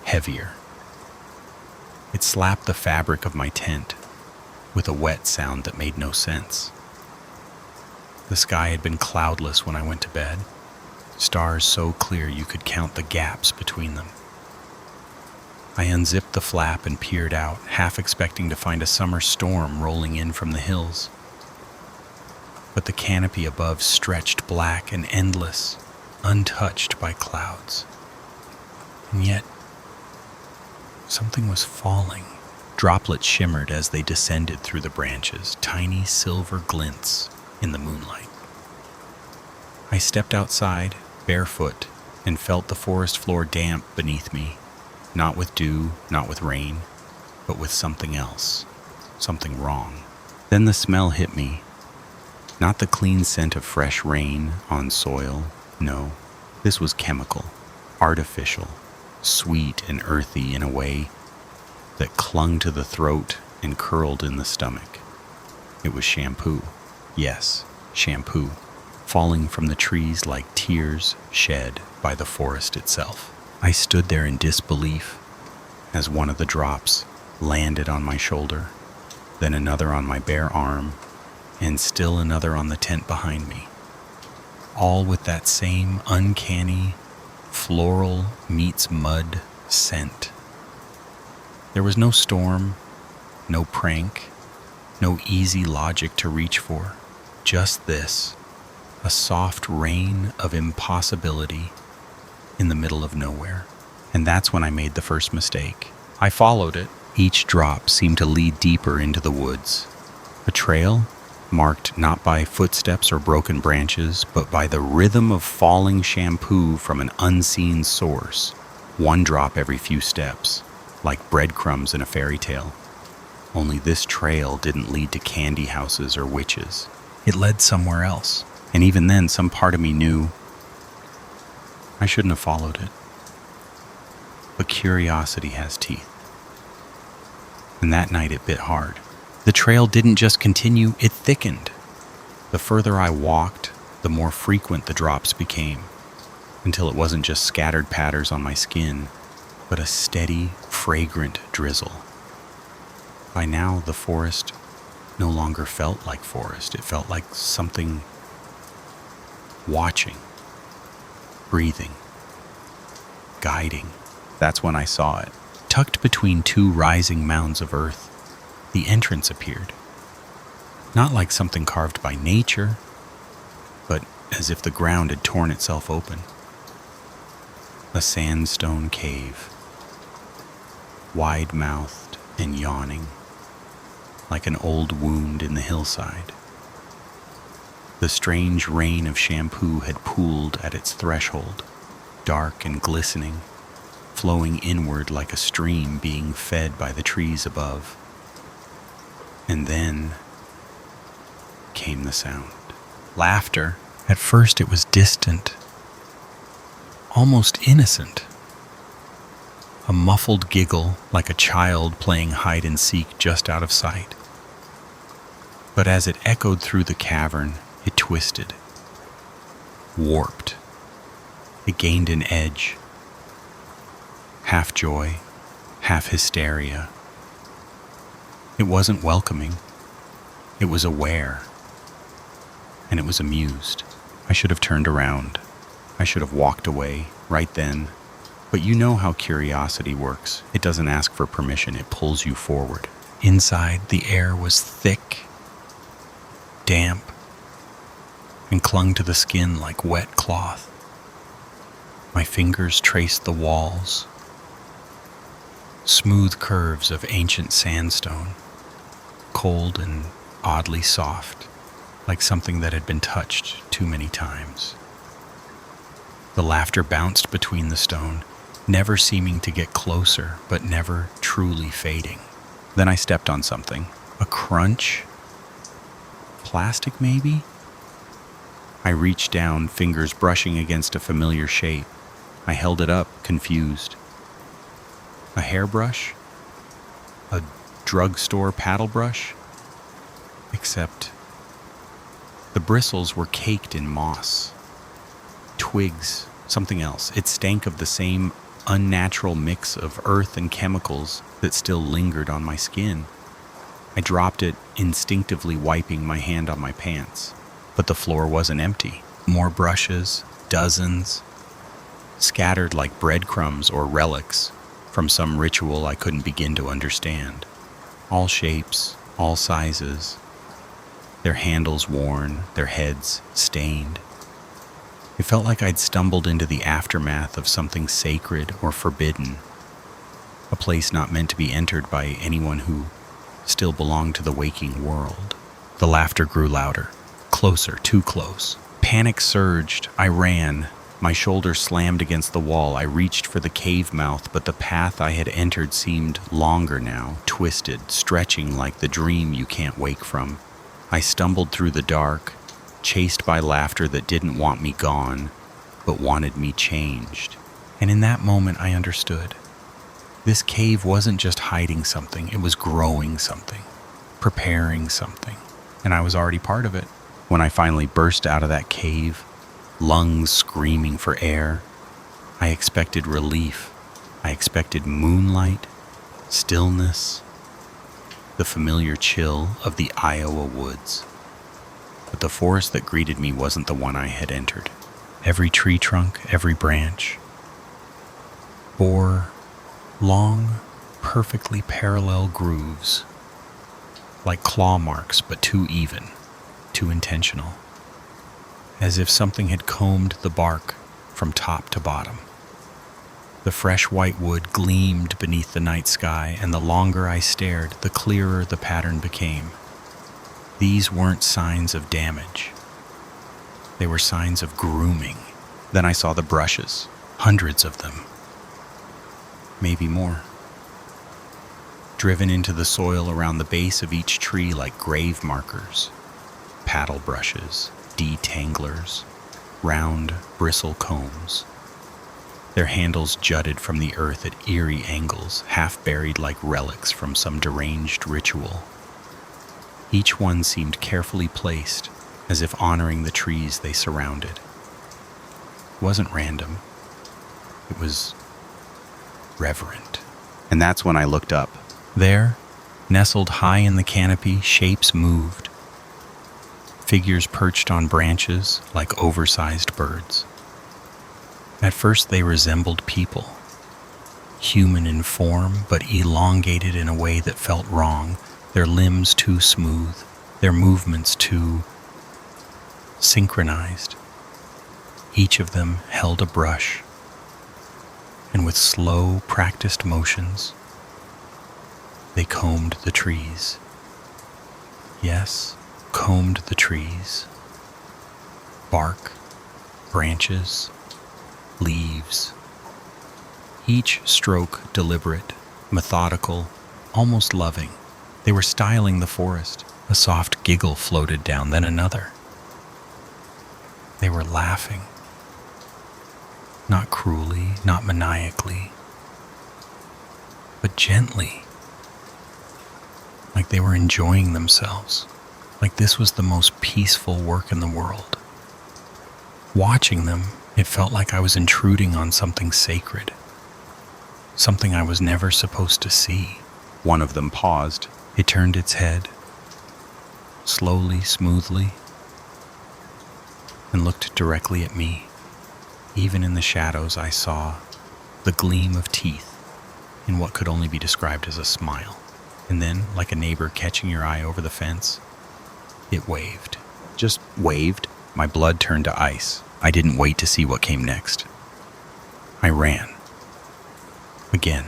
heavier. It slapped the fabric of my tent with a wet sound that made no sense. The sky had been cloudless when I went to bed, stars so clear you could count the gaps between them. I unzipped the flap and peered out, half expecting to find a summer storm rolling in from the hills. But the canopy above stretched black and endless, untouched by clouds. And yet, something was falling. Droplets shimmered as they descended through the branches, tiny silver glints in the moonlight. I stepped outside, barefoot, and felt the forest floor damp beneath me, not with dew, not with rain, but with something else, something wrong. Then the smell hit me, not the clean scent of fresh rain on soil, no, this was chemical, artificial, sweet and earthy in a way that clung to the throat and curled in the stomach. It was shampoo. Yes, shampoo, falling from the trees like tears shed by the forest itself. I stood there in disbelief as one of the drops landed on my shoulder, then another on my bare arm, and still another on the tent behind me, all with that same uncanny floral meets mud scent. There was no storm, no prank, no easy logic to reach for, just this, a soft rain of impossibility in the middle of nowhere. And that's when I made the first mistake. I followed it. Each drop seemed to lead deeper into the woods. A trail marked not by footsteps or broken branches, but by the rhythm of falling shampoo from an unseen source. One drop every few steps, like breadcrumbs in a fairy tale. Only this trail didn't lead to candy houses or witches. It led somewhere else. And even then, some part of me knew I shouldn't have followed it. But curiosity has teeth. And that night it bit hard. The trail didn't just continue, it thickened. The further I walked, the more frequent the drops became, until it wasn't just scattered patters on my skin, but a steady, fragrant drizzle. By now, the forest no longer felt like forest. It felt like something watching, breathing, guiding. That's when I saw it. Tucked between two rising mounds of earth, the entrance appeared. Not like something carved by nature, but as if the ground had torn itself open. A sandstone cave, wide-mouthed and yawning, like an old wound in the hillside. The strange rain of shampoo had pooled at its threshold, dark and glistening, flowing inward like a stream being fed by the trees above. And then came the sound. Laughter. At first it was distant, almost innocent. A muffled giggle like a child playing hide and seek just out of sight. But as it echoed through the cavern, it twisted, warped. It gained an edge. Half joy, half hysteria. It wasn't welcoming. It was aware. And it was amused. I should have turned around. I should have walked away right then. But you know how curiosity works. It doesn't ask for permission. It pulls you forward. Inside, the air was thick, damp, and clung to the skin like wet cloth. My fingers traced the walls, smooth curves of ancient sandstone, cold and oddly soft, like something that had been touched too many times. The laughter bounced between the stone, never seeming to get closer, but never truly fading. Then I stepped on something. A crunch? Plastic, maybe? I reached down, fingers brushing against a familiar shape. I held it up, confused. A hairbrush? A drugstore paddle brush? Except the bristles were caked in moss. Twigs, something else. It stank of the same unnatural mix of earth and chemicals that still lingered on my skin. I dropped it, instinctively wiping my hand on my pants. But the floor wasn't empty. More brushes, dozens, scattered like breadcrumbs or relics from some ritual I couldn't begin to understand. All shapes, all sizes, their handles worn, their heads stained. It felt like I'd stumbled into the aftermath of something sacred or forbidden, a place not meant to be entered by anyone who still belonged to the waking world. The laughter grew louder, closer, too close. Panic surged. I ran. My shoulder slammed against the wall. I reached for the cave mouth, but the path I had entered seemed longer now, twisted, stretching like the dream you can't wake from. I stumbled through the dark, chased by laughter that didn't want me gone, but wanted me changed. And in that moment, I understood. This cave wasn't just hiding something, it was growing something, preparing something, and I was already part of it. When I finally burst out of that cave, lungs screaming for air, I expected relief. I expected moonlight, stillness, the familiar chill of the Iowa woods. But the forest that greeted me wasn't the one I had entered. Every tree trunk, every branch, bore long, perfectly parallel grooves, like claw marks, but too even, too intentional, as if something had combed the bark from top to bottom. The fresh white wood gleamed beneath the night sky, and the longer I stared, the clearer the pattern became. These weren't signs of damage. They were signs of grooming. Then I saw the brushes, hundreds of them, maybe more, driven into the soil around the base of each tree like grave markers. Paddle brushes, detanglers, round bristle combs. Their handles jutted from the earth at eerie angles, half buried like relics from some deranged ritual. Each one seemed carefully placed, as if honoring the trees they surrounded. It wasn't random. It was reverent. And that's when I looked up. There, nestled high in the canopy, shapes moved. Figures perched on branches like oversized birds. At first they resembled people, human in form but elongated in a way that felt wrong, their limbs too smooth, their movements too synchronized. Each of them held a brush, and with slow, practiced motions, they combed the trees. Yes, combed the trees. Bark, branches, leaves. Each stroke deliberate, methodical, almost loving. They were styling the forest. A soft giggle floated down, then another. They were laughing. Not cruelly, not maniacally, but gently. Like they were enjoying themselves. Like this was the most peaceful work in the world. Watching them, it felt like I was intruding on something sacred, something I was never supposed to see. One of them paused. It turned its head, slowly, smoothly, and looked directly at me. Even in the shadows, I saw the gleam of teeth in what could only be described as a smile. And then, like a neighbor catching your eye over the fence, it waved. Just waved. My blood turned to ice. I didn't wait to see what came next. I ran. Again.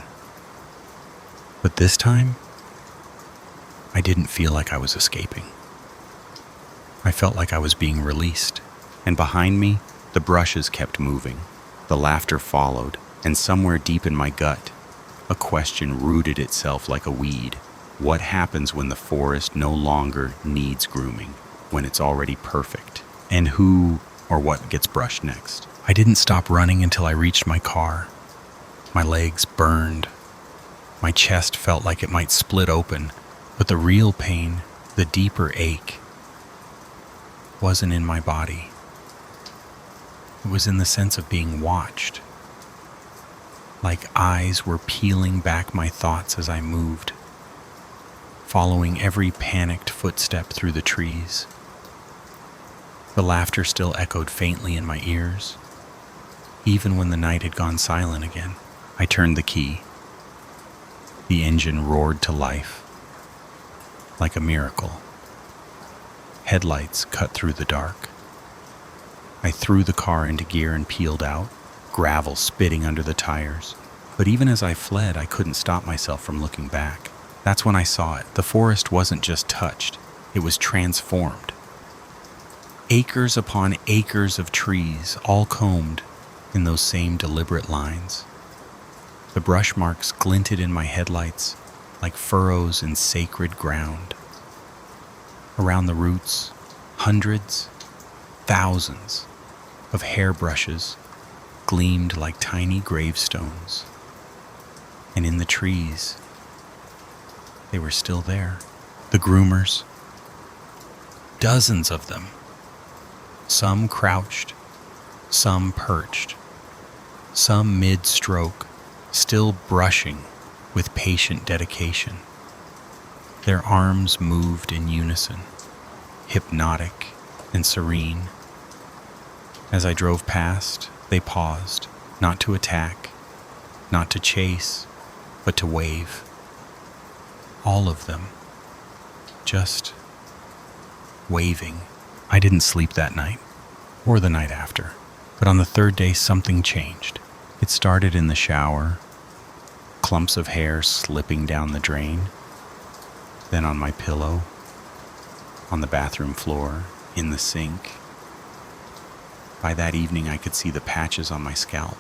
But this time, I didn't feel like I was escaping. I felt like I was being released. And behind me, the brushes kept moving. The laughter followed, and somewhere deep in my gut, a question rooted itself like a weed. What happens when the forest no longer needs grooming, when it's already perfect? And who or what gets brushed next? I didn't stop running until I reached my car. My legs burned. My chest felt like it might split open, but the real pain, the deeper ache, wasn't in my body. It was in the sense of being watched. Like eyes were peeling back my thoughts as I moved, following every panicked footstep through the trees. The laughter still echoed faintly in my ears. Even when the night had gone silent again, I turned the key. The engine roared to life, like a miracle. Headlights cut through the dark. I threw the car into gear and peeled out, gravel spitting under the tires. But even as I fled, I couldn't stop myself from looking back. That's when I saw it. The forest wasn't just touched, it was transformed. Acres upon acres of trees, all combed in those same deliberate lines. The brush marks glinted in my headlights like furrows in sacred ground. Around the roots, hundreds, thousands of hairbrushes gleamed like tiny gravestones. And in the trees, they were still there. The groomers, dozens of them. Some crouched, some perched, some mid-stroke, still brushing with patient dedication. Their arms moved in unison, hypnotic and serene. As I drove past, they paused, not to attack, not to chase, but to wave. All of them, just waving. I didn't sleep that night, or the night after, but on the third day something changed. It started in the shower, clumps of hair slipping down the drain, then on my pillow, on the bathroom floor, in the sink. By that evening, I could see the patches on my scalp,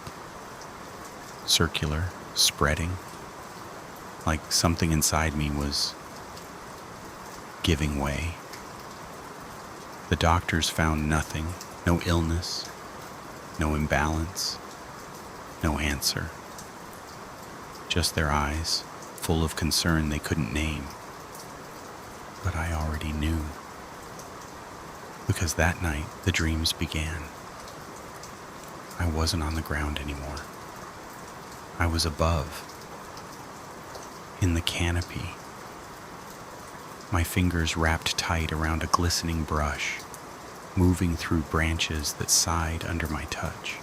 circular, spreading, like something inside me was giving way. The doctors found nothing, no illness, no imbalance, no answer. Just their eyes, full of concern they couldn't name. But I already knew. Because that night, the dreams began. I wasn't on the ground anymore. I was above, in the canopy, my fingers wrapped tight around a glistening brush, moving through branches that sighed under my touch.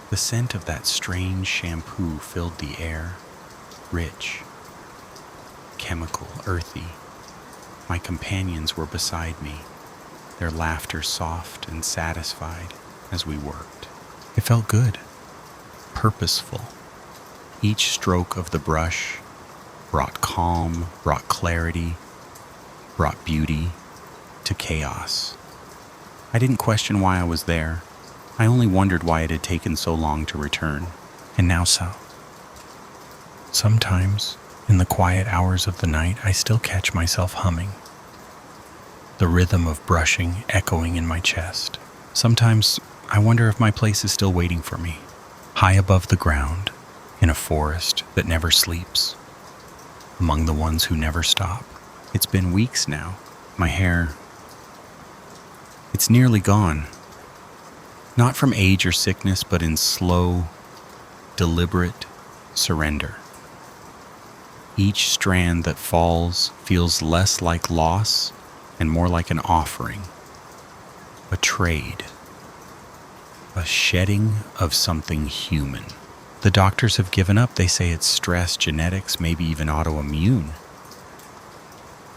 The scent of that strange shampoo filled the air, rich, chemical, earthy. My companions were beside me, their laughter soft and satisfied as we worked. It felt good, purposeful. Each stroke of the brush brought calm, brought clarity, brought beauty to chaos. I didn't question why I was there. I only wondered why it had taken so long to return. And now so. Sometimes, in the quiet hours of the night, I still catch myself humming, the rhythm of brushing echoing in my chest. Sometimes I wonder if my place is still waiting for me, high above the ground, in a forest that never sleeps, among the ones who never stop. It's been weeks now. My hair, it's nearly gone. Not from age or sickness, but in slow, deliberate surrender. Each strand that falls feels less like loss and more like an offering, a trade, a shedding of something human. The doctors have given up. They say it's stress, genetics, maybe even autoimmune.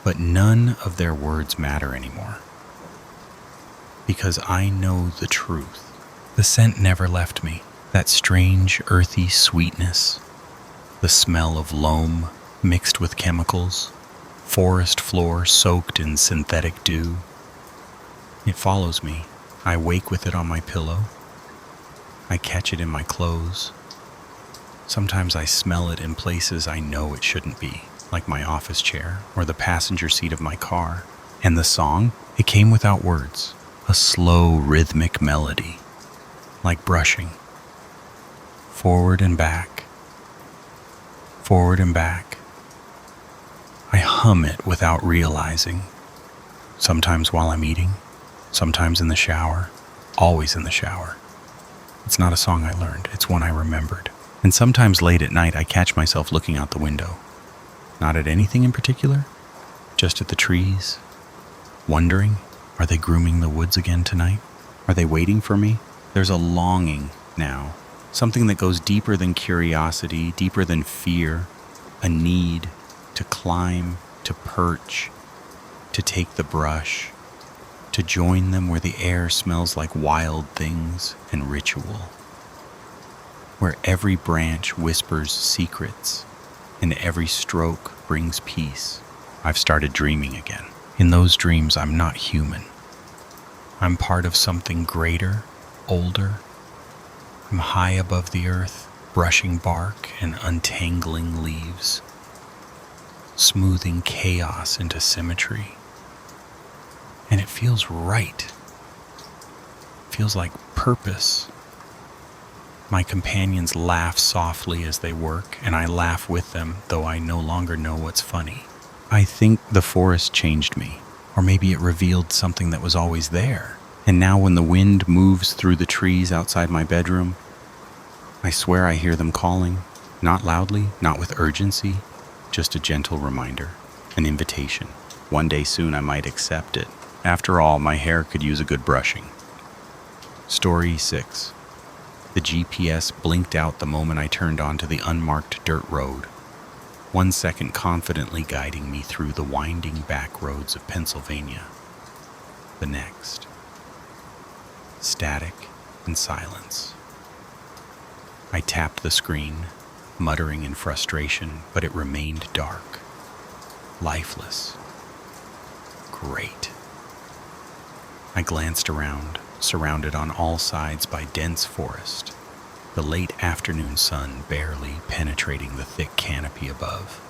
But none of their words matter anymore. Because I know the truth. The scent never left me. That strange, earthy sweetness. The smell of loam mixed with chemicals. Forest floor soaked in synthetic dew. It follows me. I wake with it on my pillow. I catch it in my clothes. Sometimes I smell it in places I know it shouldn't be, like my office chair or the passenger seat of my car. And the song, it came without words, a slow rhythmic melody, like brushing. Forward and back, forward and back. I hum it without realizing, sometimes while I'm eating, sometimes in the shower, always in the shower. It's not a song I learned, it's one I remembered. And sometimes late at night, I catch myself looking out the window. Not at anything in particular, just at the trees, wondering, are they grooming the woods again tonight? Are they waiting for me? There's a longing now, something that goes deeper than curiosity, deeper than fear, a need to climb, to perch, to take the brush, to join them where the air smells like wild things and ritual, where every branch whispers secrets and every stroke brings peace. I've started dreaming again. In those dreams, I'm not human. I'm part of something greater, older. I'm high above the earth, brushing bark and untangling leaves, smoothing chaos into symmetry. And it feels right. It feels like purpose. My companions laugh softly as they work, and I laugh with them, though I no longer know what's funny. I think the forest changed me, or maybe it revealed something that was always there. And now when the wind moves through the trees outside my bedroom, I swear I hear them calling, not loudly, not with urgency, just a gentle reminder, an invitation. One day soon I might accept it. After all, my hair could use a good brushing. Story 6. The GPS blinked out the moment I turned onto the unmarked dirt road, 1 second confidently guiding me through the winding back roads of Pennsylvania. The next, static and silence. I tapped the screen, muttering in frustration, but it remained dark, lifeless. Great. I glanced around, surrounded on all sides by dense forest, the late afternoon sun barely penetrating the thick canopy above.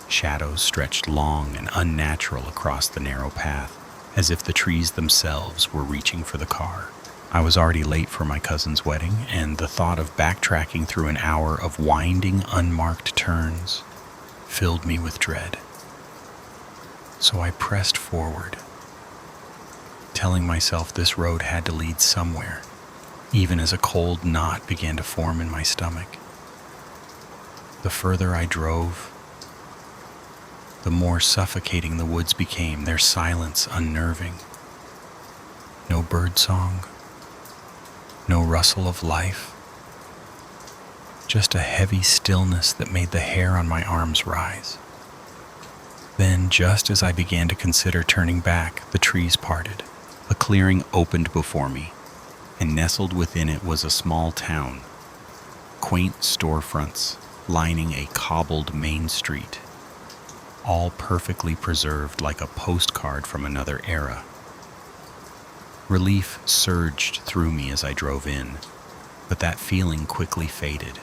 Shadows stretched long and unnatural across the narrow path, as if the trees themselves were reaching for the car. I was already late for my cousin's wedding, and the thought of backtracking through an hour of winding, unmarked turns filled me with dread. So I pressed forward, telling myself this road had to lead somewhere, even as a cold knot began to form in my stomach. The further I drove, the more suffocating the woods became, their silence unnerving. No birdsong, no rustle of life, just a heavy stillness that made the hair on my arms rise. Then, just as I began to consider turning back, the trees parted. A clearing opened before me, and nestled within it was a small town. Quaint storefronts lining a cobbled main street, all perfectly preserved like a postcard from another era. Relief surged through me as I drove in, but that feeling quickly faded.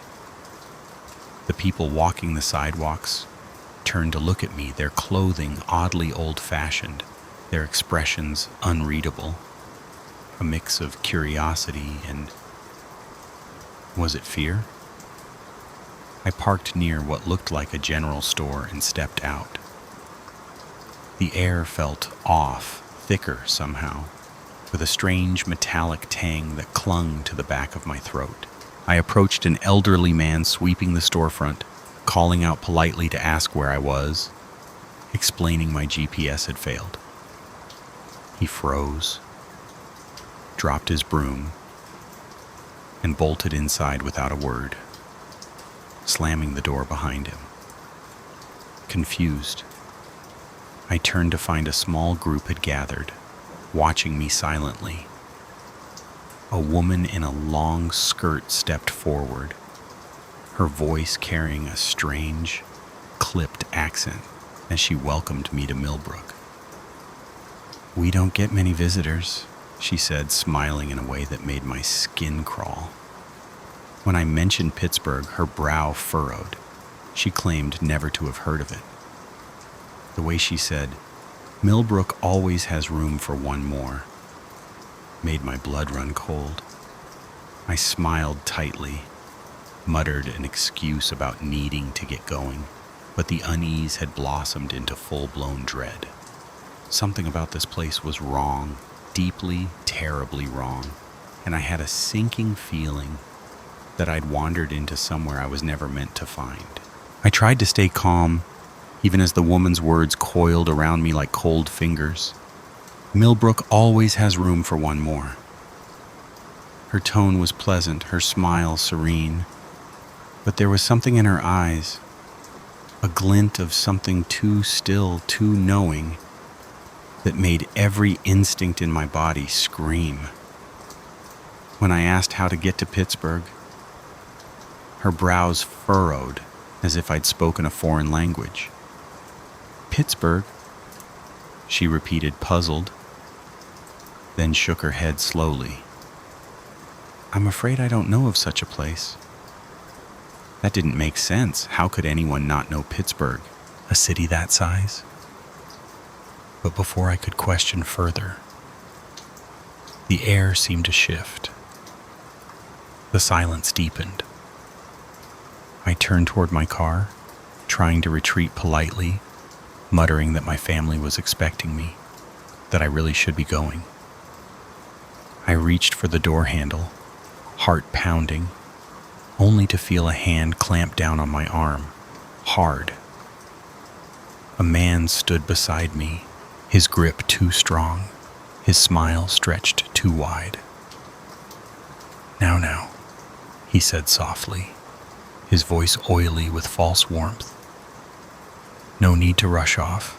The people walking the sidewalks turned to look at me, their clothing oddly old-fashioned, their expressions unreadable, a mix of curiosity and, was it fear? I parked near what looked like a general store and stepped out. The air felt off, thicker somehow, with a strange metallic tang that clung to the back of my throat. I approached an elderly man sweeping the storefront, calling out politely to ask where I was, explaining my GPS had failed. He froze, dropped his broom, and bolted inside without a word, slamming the door behind him. Confused, I turned to find a small group had gathered, watching me silently. A woman in a long skirt stepped forward, her voice carrying a strange, clipped accent as she welcomed me to Millbrook. "We don't get many visitors," she said, smiling in a way that made my skin crawl. When I mentioned Pittsburgh, her brow furrowed. She claimed never to have heard of it. The way she said, "Millbrook always has room for one more," made my blood run cold. I smiled tightly, muttered an excuse about needing to get going, but the unease had blossomed into full-blown dread. Something about this place was wrong, deeply, terribly wrong, and I had a sinking feeling that I'd wandered into somewhere I was never meant to find. I tried to stay calm, even as the woman's words coiled around me like cold fingers. "Millbrook always has room for one more." Her tone was pleasant, her smile serene, but there was something in her eyes, a glint of something too still, too knowing, that made every instinct in my body scream. When I asked how to get to Pittsburgh, her brows furrowed as if I'd spoken a foreign language. "Pittsburgh?" she repeated, puzzled, then shook her head slowly. "I'm afraid I don't know of such a place." That didn't make sense. How could anyone not know Pittsburgh, a city that size? But before I could question further, the air seemed to shift. The silence deepened. I turned toward my car, trying to retreat politely, muttering that my family was expecting me, that I really should be going. I reached for the door handle, heart pounding, only to feel a hand clamp down on my arm, hard. A man stood beside me, his grip too strong, his smile stretched too wide. Now, he said softly, his voice oily with false warmth. "No need to rush off.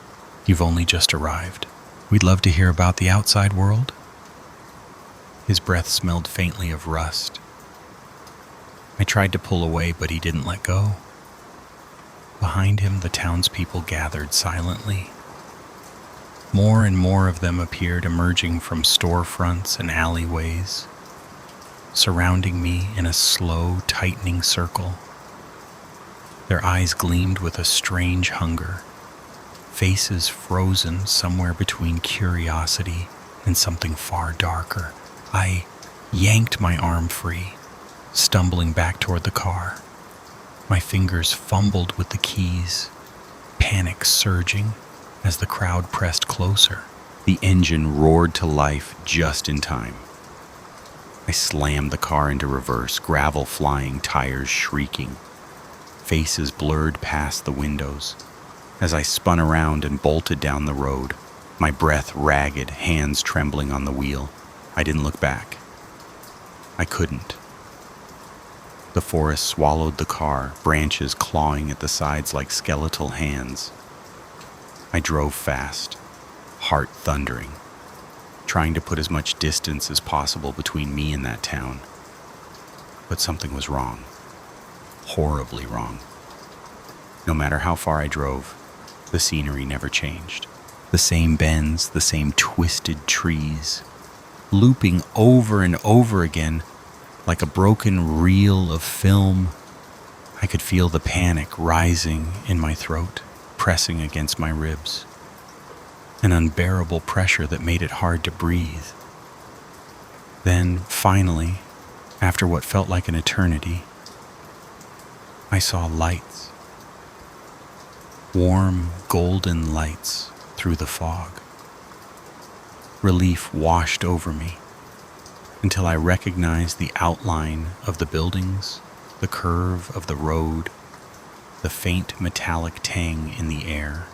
You've only just arrived. We'd love to hear about the outside world." His breath smelled faintly of rust. I tried to pull away, but he didn't let go. Behind him, the townspeople gathered silently. More and more of them appeared emerging from storefronts and alleyways, surrounding me in a slow, tightening circle. Their eyes gleamed with a strange hunger, faces frozen somewhere between curiosity and something far darker. I yanked my arm free, stumbling back toward the car. My fingers fumbled with the keys, panic surging as the crowd pressed closer. The engine roared to life just in time. I slammed the car into reverse, gravel flying, tires shrieking. Faces blurred past the windows. As I spun around and bolted down the road, my breath ragged, hands trembling on the wheel, I didn't look back. I couldn't. The forest swallowed the car, branches clawing at the sides like skeletal hands. I drove fast, heart thundering, trying to put as much distance as possible between me and that town. But something was wrong. Horribly wrong. No matter how far I drove, the scenery never changed. The same bends, the same twisted trees, looping over and over again like a broken reel of film. I could feel the panic rising in my throat, pressing against my ribs, an unbearable pressure that made it hard to breathe. Then, finally, after what felt like an eternity, I saw lights. Warm, golden lights through the fog. Relief washed over me until I recognized the outline of the buildings, the curve of the road, the faint metallic tang in the air.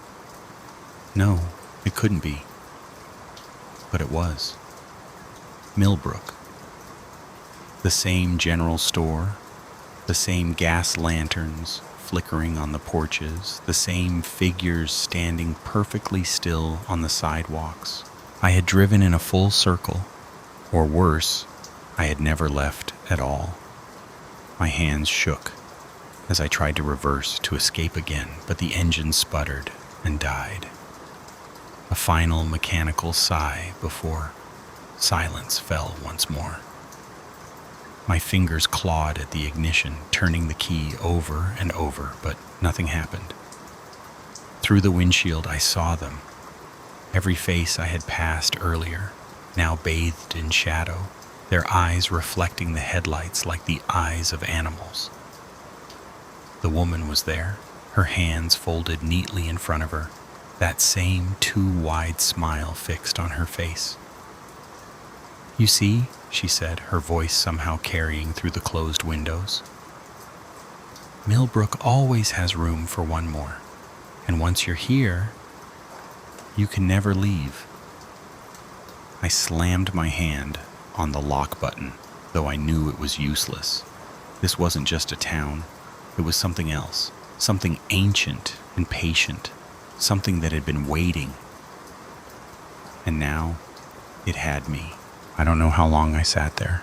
No, it couldn't be. But it was. Millbrook. The same general store, the same gas lanterns flickering on the porches, the same figures standing perfectly still on the sidewalks. I had driven in a full circle, or worse, I had never left at all. My hands shook as I tried to reverse to escape again, but the engine sputtered and died. A final mechanical sigh before silence fell once more. My fingers clawed at the ignition, turning the key over and over, but nothing happened. Through the windshield, I saw them. Every face I had passed earlier, now bathed in shadow, their eyes reflecting the headlights like the eyes of animals. The woman was there, her hands folded neatly in front of her, that same too wide smile fixed on her face. "You see," she said, her voice somehow carrying through the closed windows. "Millbrook always has room for one more, and once you're here, you can never leave." I slammed my hand on the lock button, though I knew it was useless. This wasn't just a town. It was something else, something ancient and patient, something that had been waiting. And now it had me. I don't know how long I sat there,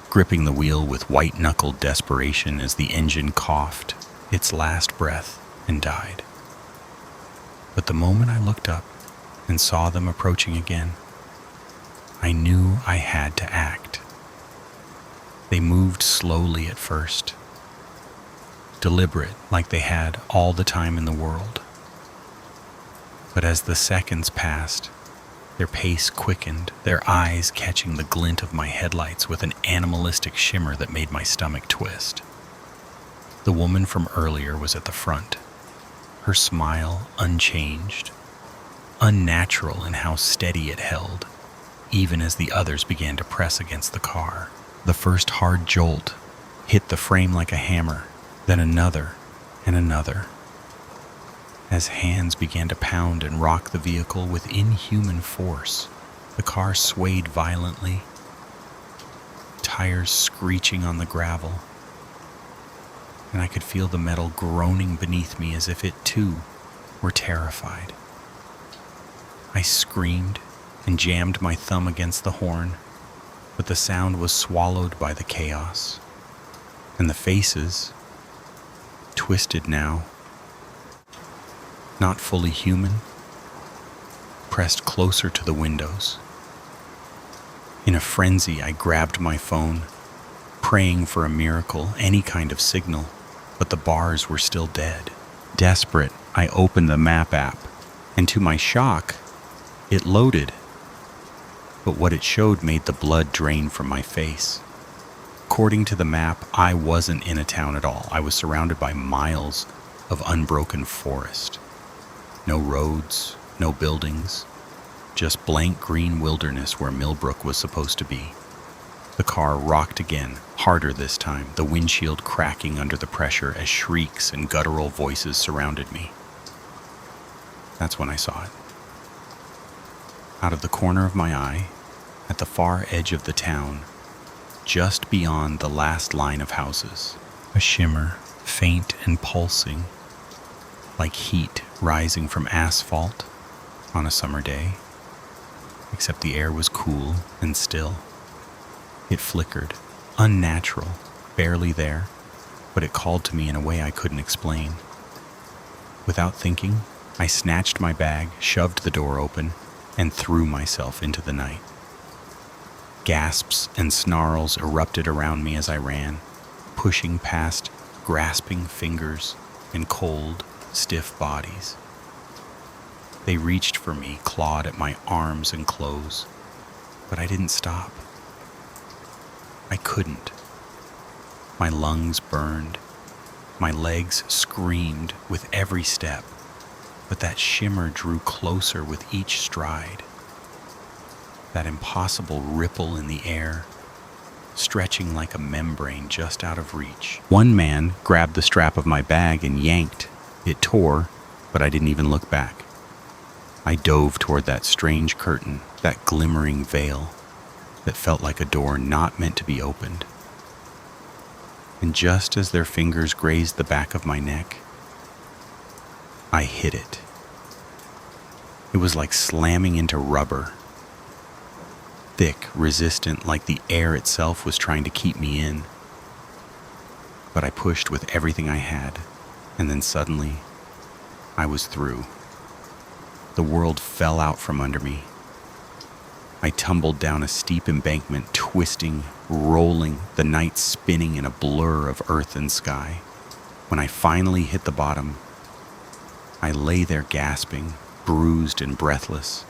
gripping the wheel with white-knuckled desperation as the engine coughed its last breath and died. But the moment I looked up and saw them approaching again, I knew I had to act. They moved slowly at first, deliberate like they had all the time in the world. But as the seconds passed, their pace quickened, their eyes catching the glint of my headlights with an animalistic shimmer that made my stomach twist. The woman from earlier was at the front, her smile unchanged, unnatural in how steady it held, even as the others began to press against the car. The first hard jolt hit the frame like a hammer, then another and another. As hands began to pound and rock the vehicle with inhuman force, the car swayed violently, tires screeching on the gravel, and I could feel the metal groaning beneath me as if it too were terrified. I screamed and jammed my thumb against the horn, but the sound was swallowed by the chaos. And the faces, twisted now, not fully human, pressed closer to the windows. In a frenzy, I grabbed my phone, praying for a miracle, any kind of signal, but the bars were still dead. Desperate, I opened the map app, and to my shock, it loaded. But what it showed made the blood drain from my face. According to the map, I wasn't in a town at all. I was surrounded by miles of unbroken forest. No roads, no buildings, just blank green wilderness where Millbrook was supposed to be. The car rocked again, harder this time, the windshield cracking under the pressure as shrieks and guttural voices surrounded me. That's when I saw it. Out of the corner of my eye, at the far edge of the town, just beyond the last line of houses, a shimmer, faint and pulsing, like heat rising from asphalt on a summer day, except the air was cool and still. It flickered, unnatural, barely there, but it called to me in a way I couldn't explain. Without thinking, I snatched my bag, shoved the door open, and threw myself into the night. Gasps and snarls erupted around me as I ran, pushing past grasping fingers and cold, stiff bodies. They reached for me, clawed at my arms and clothes, but I didn't stop. I couldn't. My lungs burned. My legs screamed with every step, but that shimmer drew closer with each stride. That impossible ripple in the air, stretching like a membrane just out of reach. One man grabbed the strap of my bag and yanked. It tore, but I didn't even look back. I dove toward that strange curtain, that glimmering veil that felt like a door not meant to be opened. And just as their fingers grazed the back of my neck, I hit it. It was like slamming into rubber. Thick, resistant, like the air itself was trying to keep me in. But I pushed with everything I had, and then suddenly, I was through. The world fell out from under me. I tumbled down a steep embankment, twisting, rolling, the night spinning in a blur of earth and sky. When I finally hit the bottom, I lay there gasping, bruised and breathless,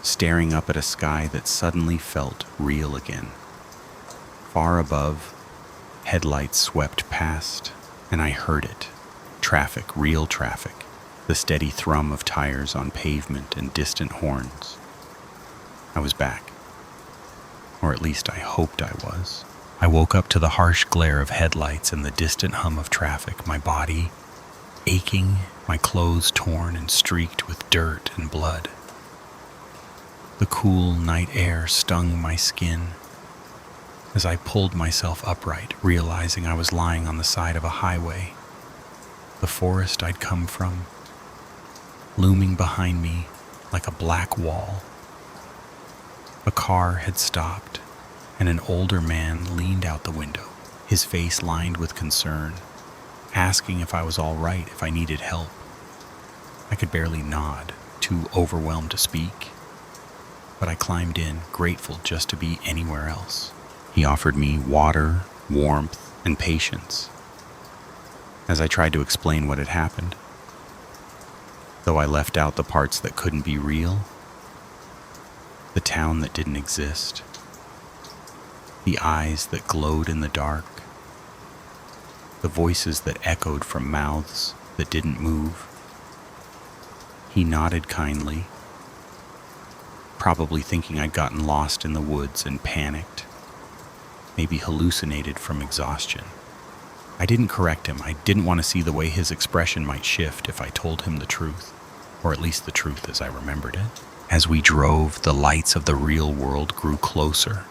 staring up at a sky that suddenly felt real again. Far above, headlights swept past, and I heard it. Traffic, real traffic, the steady thrum of tires on pavement and distant horns. I was back. Or at least I hoped I was. I woke up to the harsh glare of headlights and the distant hum of traffic, my body aching, my clothes torn and streaked with dirt and blood. The cool night air stung my skin as I pulled myself upright, realizing I was lying on the side of a highway. The forest I'd come from, looming behind me like a black wall. A car had stopped, and an older man leaned out the window, his face lined with concern, asking if I was all right, if I needed help. I could barely nod, too overwhelmed to speak, but I climbed in, grateful just to be anywhere else. He offered me water, warmth, and patience as I tried to explain what had happened. Though I left out the parts that couldn't be real, the town that didn't exist, the eyes that glowed in the dark, the voices that echoed from mouths that didn't move. He nodded kindly, probably thinking I'd gotten lost in the woods and panicked, maybe hallucinated from exhaustion. I didn't correct him. I didn't want to see the way his expression might shift if I told him the truth, or at least the truth as I remembered it. As we drove, the lights of the real world grew closer,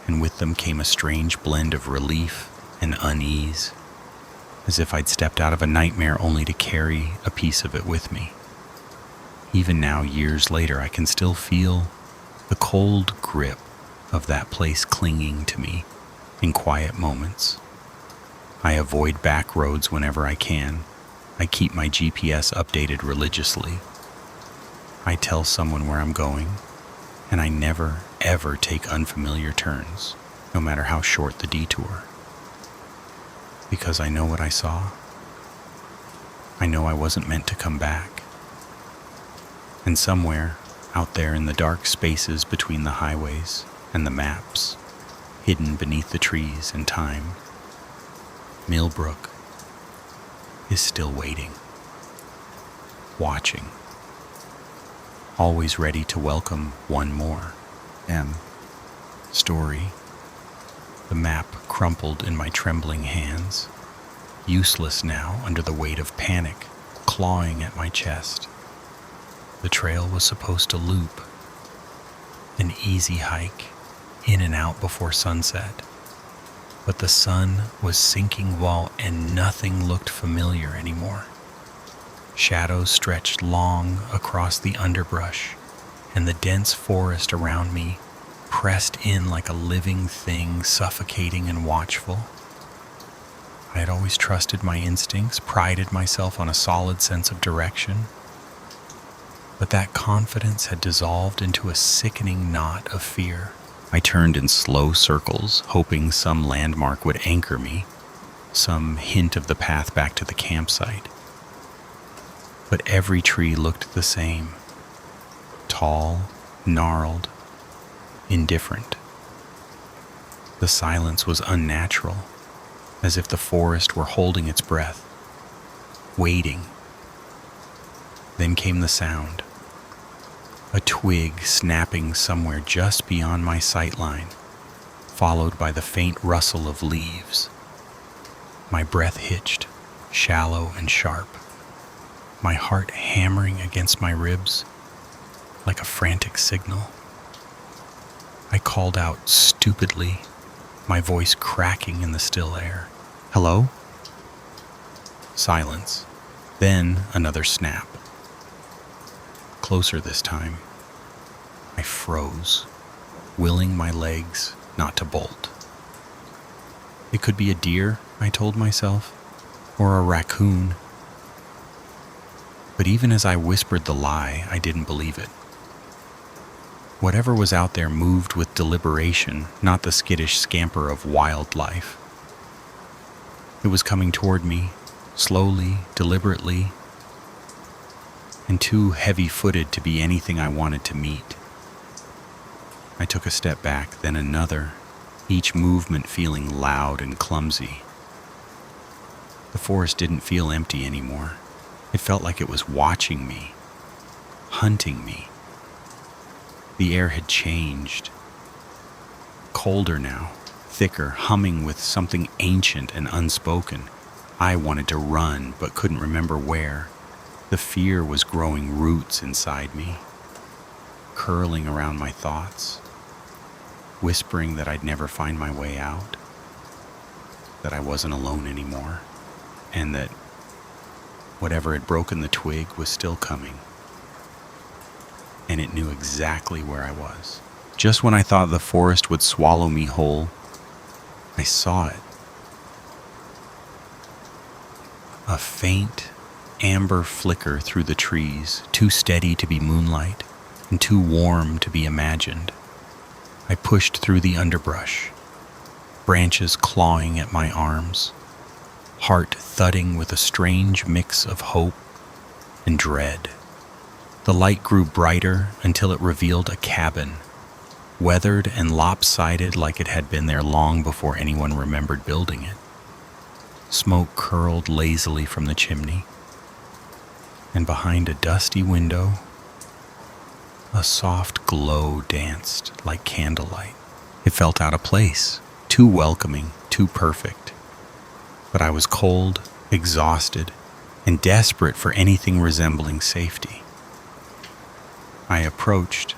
and with them came a strange blend of relief and unease, as if I'd stepped out of a nightmare only to carry a piece of it with me. Even now, years later, I can still feel the cold grip of that place clinging to me in quiet moments. I avoid back roads whenever I can. I keep my GPS updated religiously. I tell someone where I'm going, and I never, ever take unfamiliar turns, no matter how short the detour. Because I know what I saw. I know I wasn't meant to come back. And somewhere, out there in the dark spaces between the highways and the maps, hidden beneath the trees and time, Millbrook is still waiting, watching, always ready to welcome one more story. The map crumpled in my trembling hands, useless now under the weight of panic clawing at my chest. The trail was supposed to loop, an easy hike, in and out before sunset. But the sun was sinking low and nothing looked familiar anymore. Shadows stretched long across the underbrush, and the dense forest around me pressed in like a living thing, suffocating and watchful. I had always trusted my instincts, prided myself on a solid sense of direction. But that confidence had dissolved into a sickening knot of fear. I turned in slow circles, hoping some landmark would anchor me, some hint of the path back to the campsite. But every tree looked the same, tall, gnarled, indifferent. The silence was unnatural, as if the forest were holding its breath, waiting. Then came the sound. A twig snapping somewhere just beyond my sight line, followed by the faint rustle of leaves. My breath hitched, shallow and sharp, my heart hammering against my ribs like a frantic signal. I called out stupidly, my voice cracking in the still air. "Hello?" Silence. Then another snap. Closer this time. I froze, willing my legs not to bolt. It could be a deer, I told myself, or a raccoon. But even as I whispered the lie, I didn't believe it. Whatever was out there moved with deliberation, not the skittish scamper of wildlife. It was coming toward me, slowly, deliberately, and too heavy-footed to be anything I wanted to meet. I took a step back, then another, each movement feeling loud and clumsy. The forest didn't feel empty anymore. It felt like it was watching me, hunting me. The air had changed. Colder now, thicker, humming with something ancient and unspoken. I wanted to run, but couldn't remember where. The fear was growing roots inside me, curling around my thoughts, whispering that I'd never find my way out, that I wasn't alone anymore, and that whatever had broken the twig was still coming. And it knew exactly where I was. Just when I thought the forest would swallow me whole, I saw it. A faint, amber flicker through the trees, too steady to be moonlight and too warm to be imagined. I pushed through the underbrush, branches clawing at my arms, heart thudding with a strange mix of hope and dread. The light grew brighter until it revealed a cabin, weathered and lopsided like it had been there long before anyone remembered building it. Smoke curled lazily from the chimney, and behind a dusty window, a soft glow danced like candlelight. It felt out of place, too welcoming, too perfect. But I was cold, exhausted, and desperate for anything resembling safety. I approached,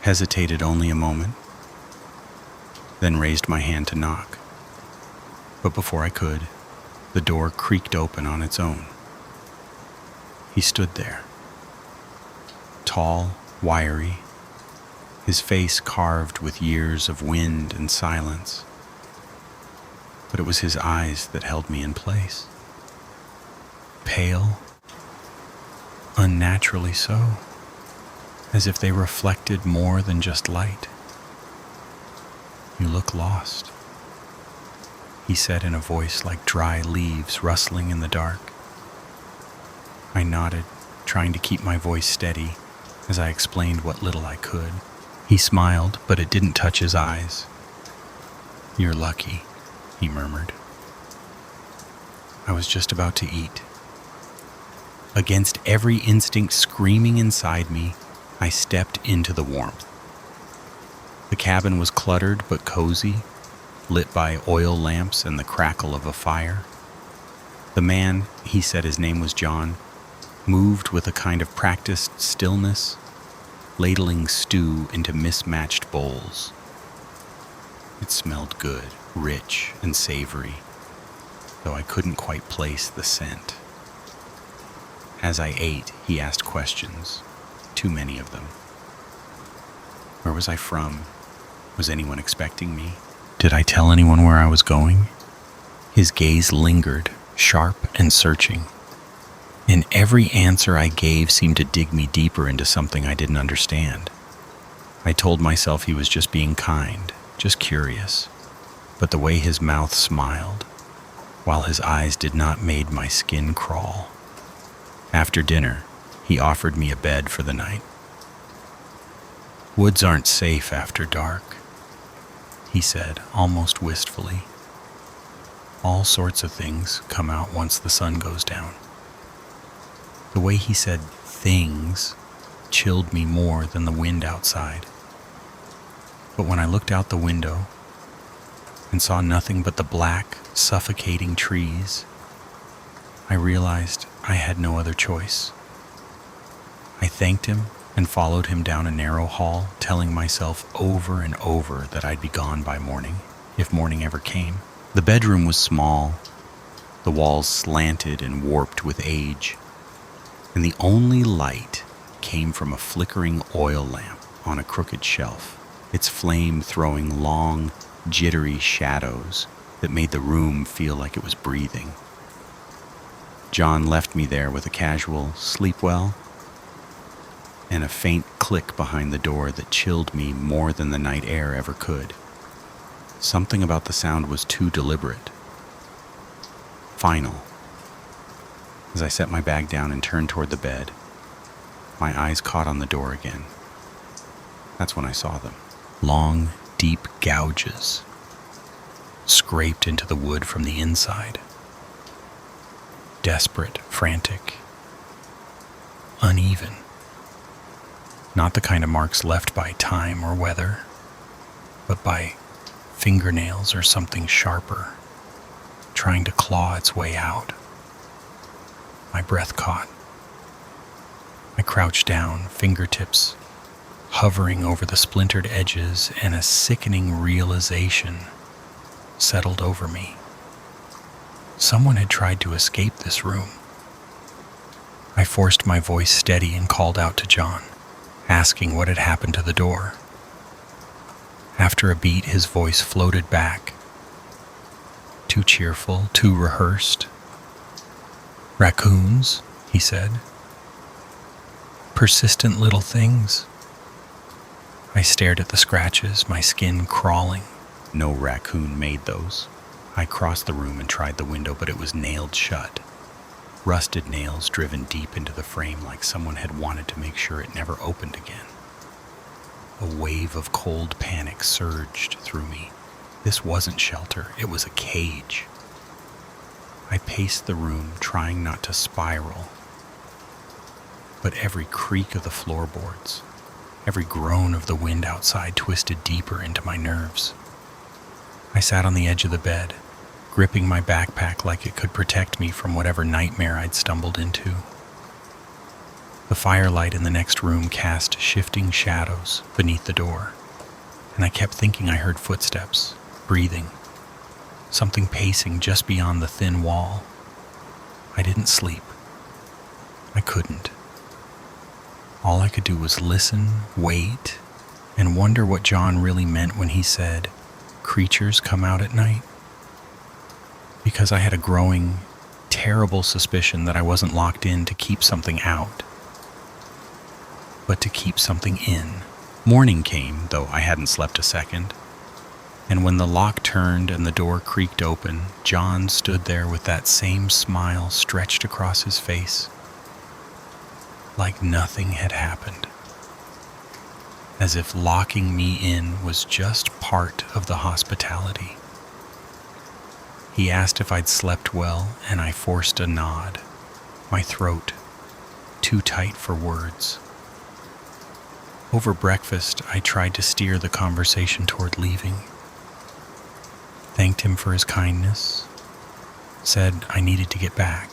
hesitated only a moment, then raised my hand to knock. But before I could, the door creaked open on its own. He stood there, tall, wiry, his face carved with years of wind and silence. but it was his eyes that held me in place. Pale, unnaturally so, as if they reflected more than just light. "You look lost," he said in a voice like dry leaves rustling in the dark. I nodded, trying to keep my voice steady as I explained what little I could. He smiled, but it didn't touch his eyes. "You're lucky," he murmured. I was just about to eat. Against every instinct screaming inside me, I stepped into the warmth. The cabin was cluttered but cozy, lit by oil lamps and the crackle of a fire. The man, he said his name was John, moved with a kind of practiced stillness, ladling stew into mismatched bowls. It smelled good, rich, and savory, though I couldn't quite place the scent. As I ate, he asked questions, too many of them. Where was I from? Was anyone expecting me? Did I tell anyone where I was going? His gaze lingered, sharp and searching, and every answer I gave seemed to dig me deeper into something I didn't understand. I told myself he was just being kind, just curious, but the way his mouth smiled, while his eyes did not make my skin crawl. After dinner, he offered me a bed for the night. "Woods aren't safe after dark," he said, almost wistfully. "All sorts of things come out once the sun goes down." The way he said "things" chilled me more than the wind outside. But when I looked out the window and saw nothing but the black, suffocating trees, I realized I had no other choice. I thanked him and followed him down a narrow hall, telling myself over and over that I'd be gone by morning, if morning ever came. The bedroom was small, the walls slanted and warped with age, and the only light came from a flickering oil lamp on a crooked shelf, its flame throwing long, jittery shadows that made the room feel like it was breathing. John left me there with a casual "sleep well" and a faint click behind the door that chilled me more than the night air ever could. Something about the sound was too deliberate, final. As I set my bag down and turned toward the bed, my eyes caught on the door again. That's when I saw them. Long, deep gouges scraped into the wood from the inside. Desperate, frantic, uneven. Not the kind of marks left by time or weather, but by fingernails or something sharper, trying to claw its way out. My breath caught. I crouched down, fingertips hovering over the splintered edges, and a sickening realization settled over me. Someone had tried to escape this room. I forced my voice steady and called out to John, asking what had happened to the door. After a beat, his voice floated back. Too cheerful, too rehearsed. "Raccoons," he said. "Persistent little things." I stared at the scratches, my skin crawling. No raccoon made those. I crossed the room and tried the window, but it was nailed shut. Rusted nails driven deep into the frame like someone had wanted to make sure it never opened again. A wave of cold panic surged through me. This wasn't shelter, it was a cage. I paced the room, trying not to spiral. But every creak of the floorboards, every groan of the wind outside twisted deeper into my nerves. I sat on the edge of the bed, gripping my backpack like it could protect me from whatever nightmare I'd stumbled into. The firelight in the next room cast shifting shadows beneath the door, and I kept thinking I heard footsteps, breathing, something pacing just beyond the thin wall. I didn't sleep. I couldn't. All I could do was listen, wait, and wonder what John really meant when he said, "Creatures come out at night." because I had a growing, terrible suspicion that I wasn't locked in to keep something out, but to keep something in. Morning came, though I hadn't slept a second, and when the lock turned and the door creaked open, John stood there with that same smile stretched across his face, like nothing had happened, as if locking me in was just part of the hospitality. He asked if I'd slept well, and I forced a nod, my throat too tight for words. Over breakfast, I tried to steer the conversation toward leaving. Thanked him for his kindness, said I needed to get back,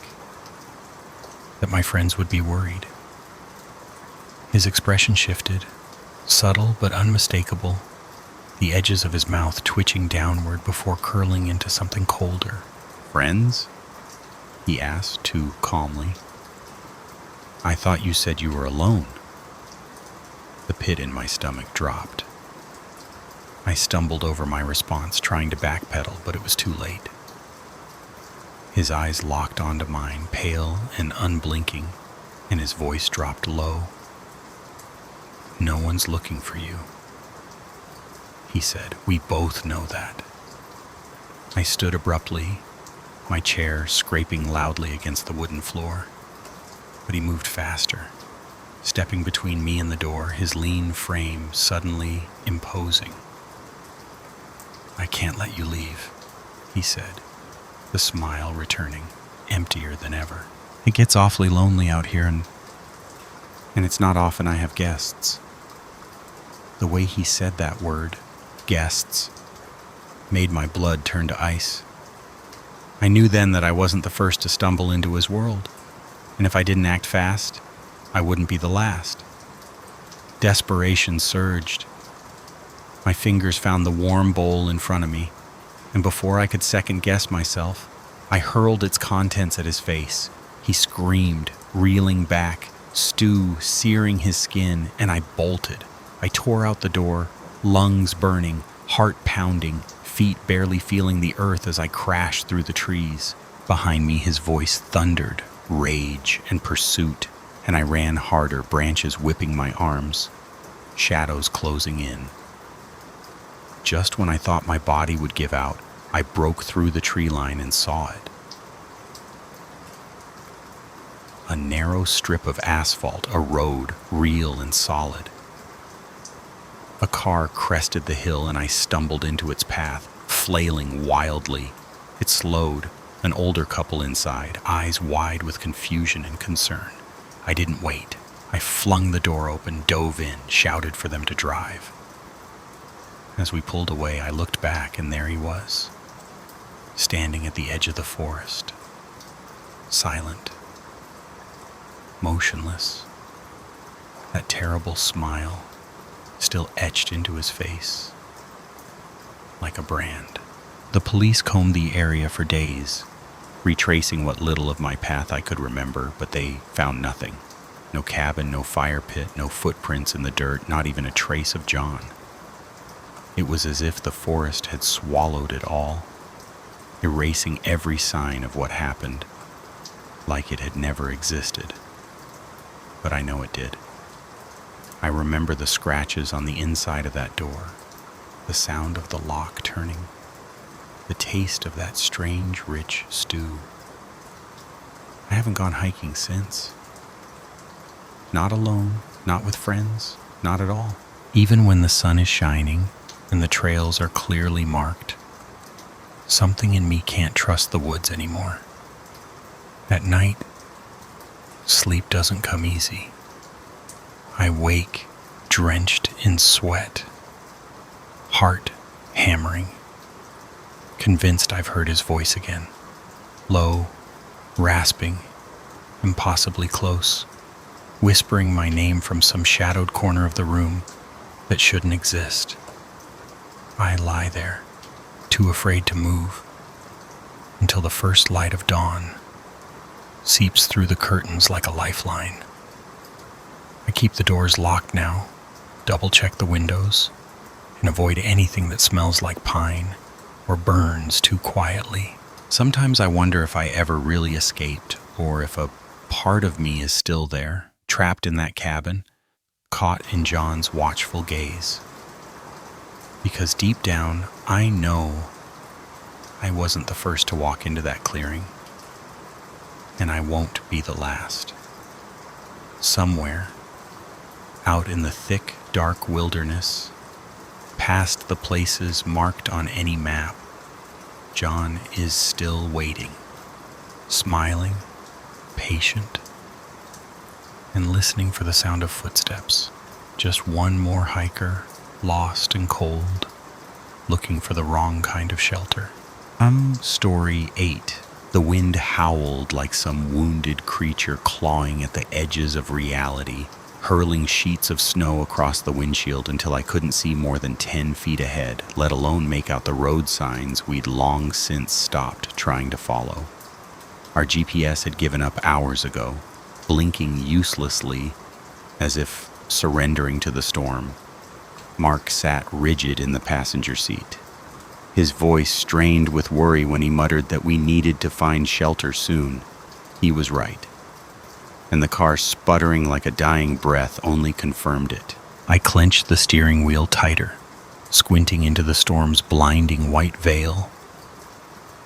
that my friends would be worried. His expression shifted, subtle but unmistakable, the edges of his mouth twitching downward before curling into something colder. Friends? He asked, too calmly. I thought you said you were alone. The pit in my stomach dropped. I stumbled over my response, trying to backpedal, but it was too late. His eyes locked onto mine, pale and unblinking, and his voice dropped low. No one's looking for you, he said. We both know that. I stood abruptly, my chair scraping loudly against the wooden floor, but he moved faster, stepping between me and the door, his lean frame suddenly imposing. I can't let you leave, he said, the smile returning, emptier than ever. It gets awfully lonely out here, and it's not often I have guests. The way he said that word, guests, made my blood turn to ice. I knew then that I wasn't the first to stumble into his world, and if I didn't act fast, I wouldn't be the last. Desperation surged. My fingers found the warm bowl in front of me, and before I could second-guess myself, I hurled its contents at his face. He screamed, reeling back, stew searing his skin, and I bolted. I tore out the door, lungs burning, heart pounding, feet barely feeling the earth as I crashed through the trees. Behind me, his voice thundered, rage and pursuit, and I ran harder, branches whipping my arms, shadows closing in. Just when I thought my body would give out, I broke through the tree line and saw it. A narrow strip of asphalt, a road, real and solid. A car crested the hill and I stumbled into its path, flailing wildly. It slowed, an older couple inside, eyes wide with confusion and concern. I didn't wait. I flung the door open, dove in, shouted for them to drive. As we pulled away, I looked back, and there he was, standing at the edge of the forest, silent, motionless, that terrible smile still etched into his face, like a brand. The police combed the area for days, retracing what little of my path I could remember, but they found nothing. No cabin, no fire pit, no footprints in the dirt, not even a trace of John. It was as if the forest had swallowed it all, erasing every sign of what happened, like it had never existed. But I know it did. I remember the scratches on the inside of that door, the sound of the lock turning, the taste of that strange, rich stew. I haven't gone hiking since. Not alone, not with friends, not at all. Even when the sun is shining and the trails are clearly marked, something in me can't trust the woods anymore. At night, sleep doesn't come easy. I wake drenched in sweat, heart hammering, convinced I've heard his voice again, low, rasping, impossibly close, whispering my name from some shadowed corner of the room that shouldn't exist. I lie there, too afraid to move, until the first light of dawn seeps through the curtains like a lifeline. I keep the doors locked now, double-check the windows, and avoid anything that smells like pine or burns too quietly. Sometimes I wonder if I ever really escaped, or if a part of me is still there, trapped in that cabin, caught in John's watchful gaze. Because deep down, I know I wasn't the first to walk into that clearing, and I won't be the last. Somewhere, out in the thick, dark wilderness, past the places marked on any map, John is still waiting, smiling, patient, and listening for the sound of footsteps. Just one more hiker, lost and cold, looking for the wrong kind of shelter. Story 8. The wind howled like some wounded creature clawing at the edges of reality, hurling sheets of snow across the windshield until I couldn't see more than 10 feet ahead, let alone make out the road signs we'd long since stopped trying to follow. Our GPS had given up hours ago, blinking uselessly as if surrendering to the storm. Mark sat rigid in the passenger seat, his voice strained with worry when he muttered that we needed to find shelter soon. He was right, and the car sputtering like a dying breath only confirmed it. I clenched the steering wheel tighter, squinting into the storm's blinding white veil,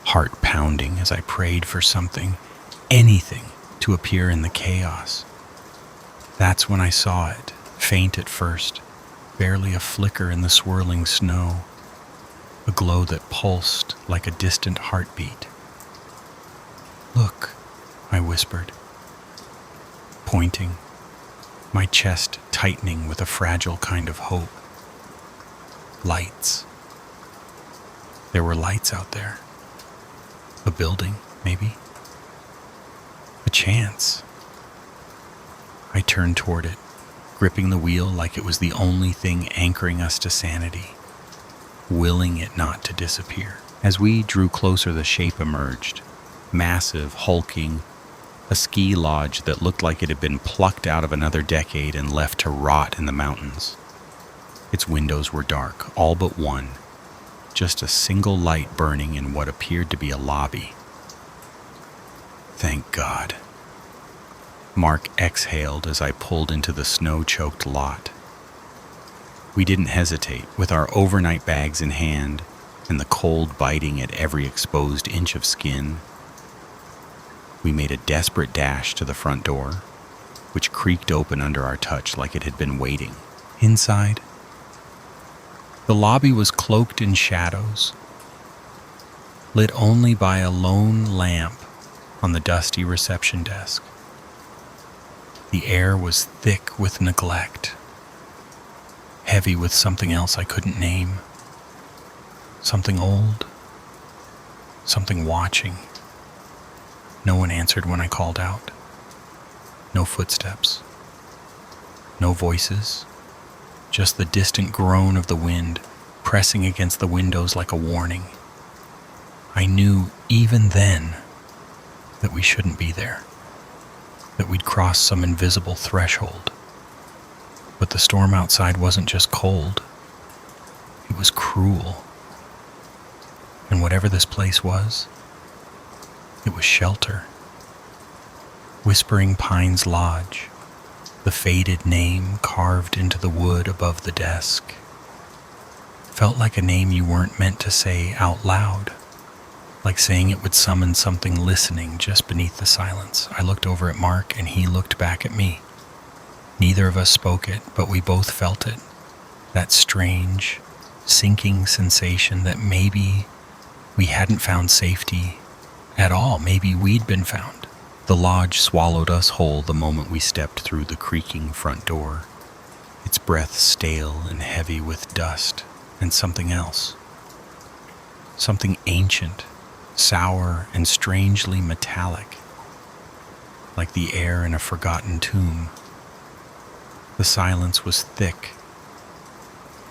heart pounding as I prayed for something, anything, to appear in the chaos. That's when I saw it, faint at first, barely a flicker in the swirling snow, a glow that pulsed like a distant heartbeat. "Look," I whispered, pointing, my chest tightening with a fragile kind of hope. Lights. There were lights out there. A building, maybe. A chance. I turned toward it, gripping the wheel like it was the only thing anchoring us to sanity, willing it not to disappear. As we drew closer, the shape emerged, massive, hulking, a ski lodge that looked like it had been plucked out of another decade and left to rot in the mountains. Its windows were dark, all but one, just a single light burning in what appeared to be a lobby. Thank God. Mark exhaled as I pulled into the snow-choked lot. We didn't hesitate, with our overnight bags in hand and the cold biting at every exposed inch of skin. We made a desperate dash to the front door, which creaked open under our touch like it had been waiting. Inside, the lobby was cloaked in shadows, lit only by a lone lamp on the dusty reception desk. The air was thick with neglect, heavy with something else I couldn't name. Something old, something watching. No one answered when I called out. No footsteps. No voices. Just the distant groan of the wind pressing against the windows like a warning. I knew even then that we shouldn't be there, that we'd crossed some invisible threshold. But the storm outside wasn't just cold. It was cruel. And whatever this place was, it was shelter. Whispering Pines Lodge, the faded name carved into the wood above the desk, felt like a name you weren't meant to say out loud, like saying it would summon something listening just beneath the silence. I looked over at Mark and he looked back at me. Neither of us spoke it, but we both felt it. That strange, sinking sensation that maybe we hadn't found safety at all. Maybe we'd been found. The lodge swallowed us whole the moment we stepped through the creaking front door, its breath stale and heavy with dust and something else. Something ancient, sour and strangely metallic, like the air in a forgotten tomb. The silence was thick,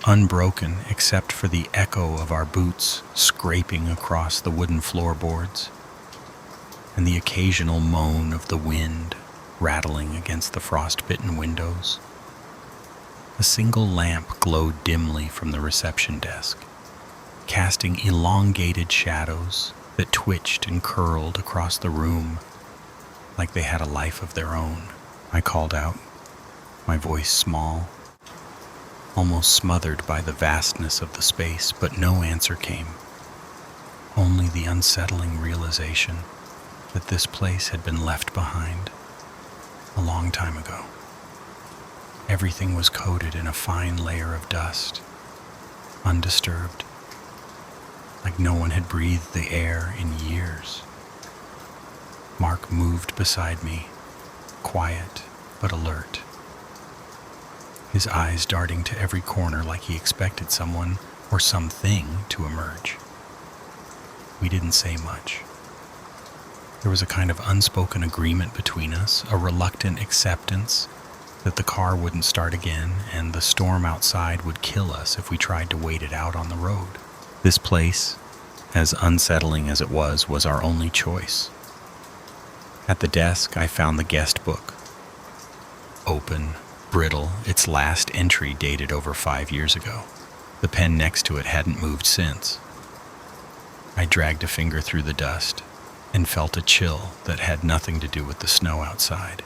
unbroken except for the echo of our boots scraping across the wooden floorboards, and the occasional moan of the wind rattling against the frost-bitten windows. A single lamp glowed dimly from the reception desk, casting elongated shadows that twitched and curled across the room like they had a life of their own. I called out, my voice small, almost smothered by the vastness of the space, but no answer came. Only the unsettling realization that this place had been left behind a long time ago. Everything was coated in a fine layer of dust, undisturbed, like no one had breathed the air in years. Mark moved beside me, quiet but alert, his eyes darting to every corner like he expected someone or something to emerge. We didn't say much. There was a kind of unspoken agreement between us, a reluctant acceptance that the car wouldn't start again and the storm outside would kill us if we tried to wait it out on the road. This place, as unsettling as it was our only choice. At the desk, I found the guest book. Open, brittle, its last entry dated over 5 years ago. The pen next to it hadn't moved since. I dragged a finger through the dust and felt a chill that had nothing to do with the snow outside.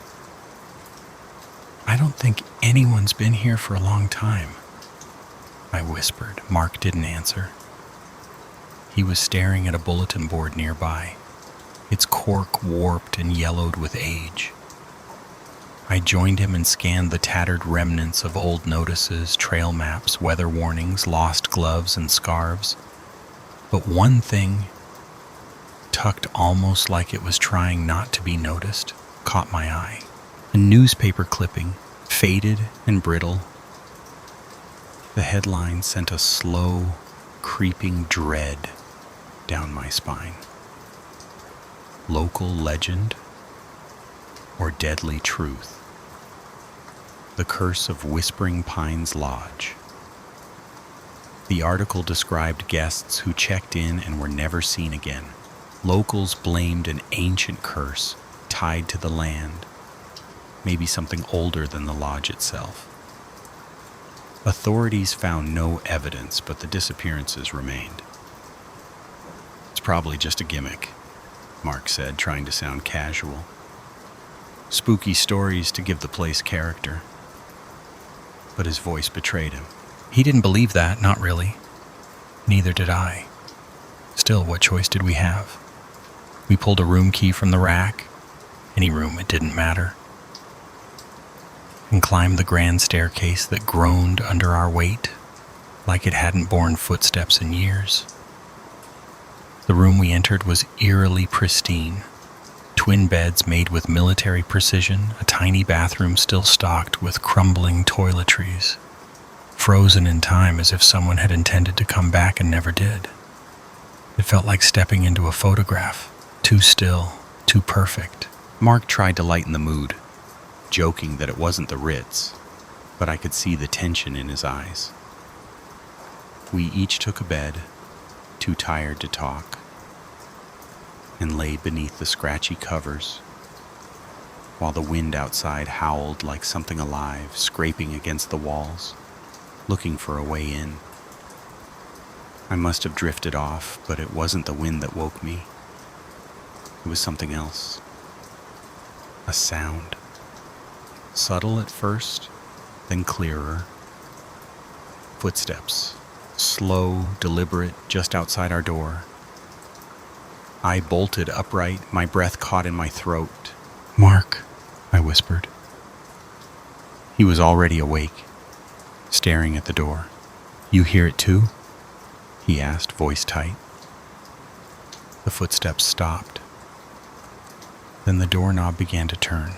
I don't think anyone's been here for a long time, I whispered. Mark didn't answer. He was staring at a bulletin board nearby, its cork warped and yellowed with age. I joined him and scanned the tattered remnants of old notices, trail maps, weather warnings, lost gloves and scarves. But one thing, tucked almost like it was trying not to be noticed, caught my eye. A newspaper clipping, faded and brittle. The headline sent a slow, creeping dread down my spine. Local legend or deadly truth? The Curse of Whispering Pines Lodge. The article described guests who checked in and were never seen again. Locals blamed an ancient curse tied to the land, maybe something older than the lodge itself. Authorities found no evidence, but the disappearances remained. It's probably just a gimmick, Mark said, trying to sound casual. Spooky stories to give the place character. But his voice betrayed him. He didn't believe that, not really. Neither did I. Still, what choice did we have? We pulled a room key from the rack, any room, it didn't matter, and climbed the grand staircase that groaned under our weight like it hadn't borne footsteps in years. The room we entered was eerily pristine. Twin beds made with military precision, a tiny bathroom still stocked with crumbling toiletries, frozen in time as if someone had intended to come back and never did. It felt like stepping into a photograph, too still, too perfect. Mark tried to lighten the mood, joking that it wasn't the Ritz, but I could see the tension in his eyes. We each took a bed, too tired to talk, and lay beneath the scratchy covers, while the wind outside howled like something alive, scraping against the walls, looking for a way in. I must have drifted off, but it wasn't the wind that woke me. It was something else. A sound. Subtle at first, then clearer. Footsteps. Slow, deliberate, just outside our door. I bolted upright, my breath caught in my throat. "Mark," I whispered. He was already awake, staring at the door. "You hear it too?" he asked, voice tight. The footsteps stopped. Then the doorknob began to turn.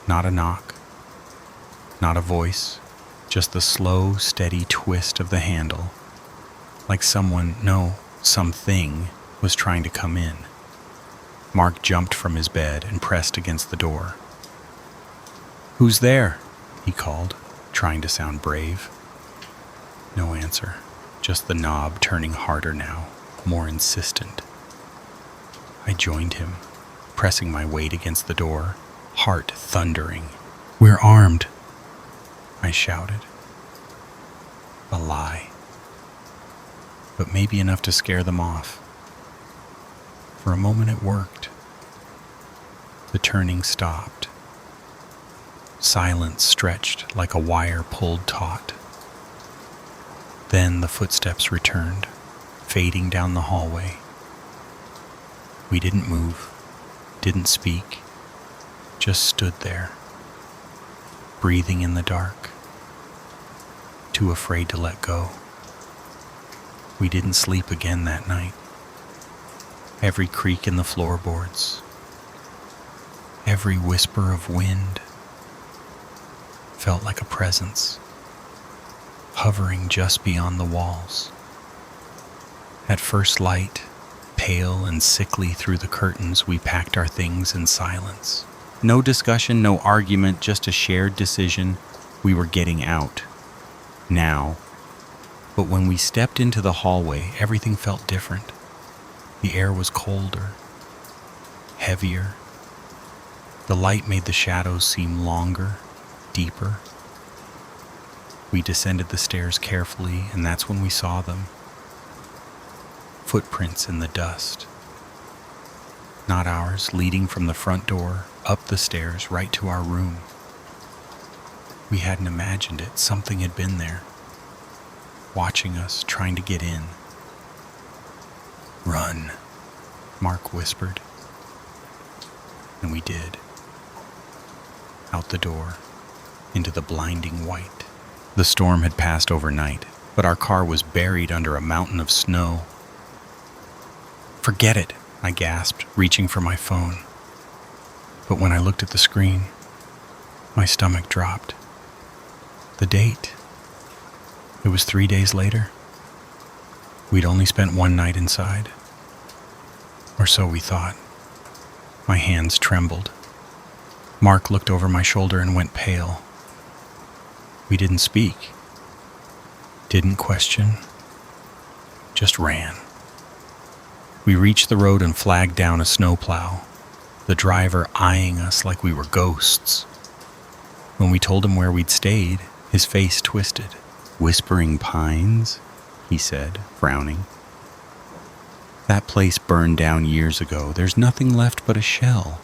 Not a knock, not a voice, just the slow, steady twist of the handle, like something was trying to come in. Mark jumped from his bed and pressed against the door. "Who's there?" he called, trying to sound brave. No answer, just the knob turning harder now, more insistent. I joined him, pressing my weight against the door, heart thundering. "We're armed," I shouted. A lie, but maybe enough to scare them off. For a moment it worked. The turning stopped. Silence stretched like a wire pulled taut. Then the footsteps returned, fading down the hallway. We didn't move, didn't speak, just stood there, breathing in the dark, too afraid to let go. We didn't sleep again that night. Every creak in the floorboards, every whisper of wind felt like a presence, hovering just beyond the walls. At first light, pale and sickly through the curtains, we packed our things in silence. No discussion, no argument, just a shared decision. We were getting out. Now. But when we stepped into the hallway, everything felt different. The air was colder, heavier. The light made the shadows seem longer, deeper. We descended the stairs carefully, and that's when we saw them. Footprints in the dust. Not ours, leading from the front door, up the stairs, right to our room. We hadn't imagined it. Something had been there, watching us, trying to get in. "Run," Mark whispered. And we did. Out the door, into the blinding white. The storm had passed overnight, but our car was buried under a mountain of snow. "Forget it," I gasped, reaching for my phone. But when I looked at the screen, my stomach dropped. The date. It was 3 days later. We'd only spent one night inside. Or so we thought. My hands trembled. Mark looked over my shoulder and went pale. We didn't speak. Didn't question. Just ran. We reached the road and flagged down a snowplow, the driver eyeing us like we were ghosts. When we told him where we'd stayed, his face twisted. "Whispering Pines?" he said, frowning. "That place burned down years ago. There's nothing left but a shell."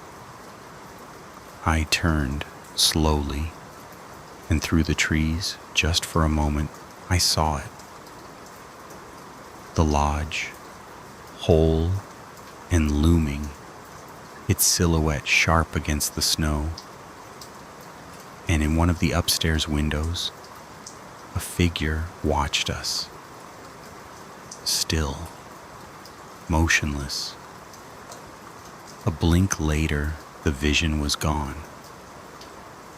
I turned slowly, and through the trees, just for a moment, I saw it. The lodge, whole and looming, its silhouette sharp against the snow. And in one of the upstairs windows, a figure watched us. Still, motionless. A blink later, the vision was gone.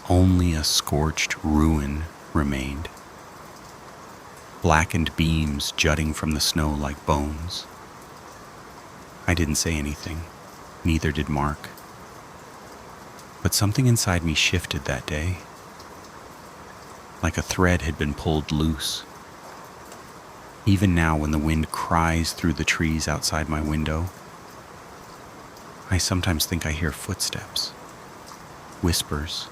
Only a scorched ruin remained. Blackened beams jutting from the snow like bones. I didn't say anything, neither did Mark. But something inside me shifted that day, like a thread had been pulled loose. Even now, when the wind cries through the trees outside my window, I sometimes think I hear footsteps, whispers,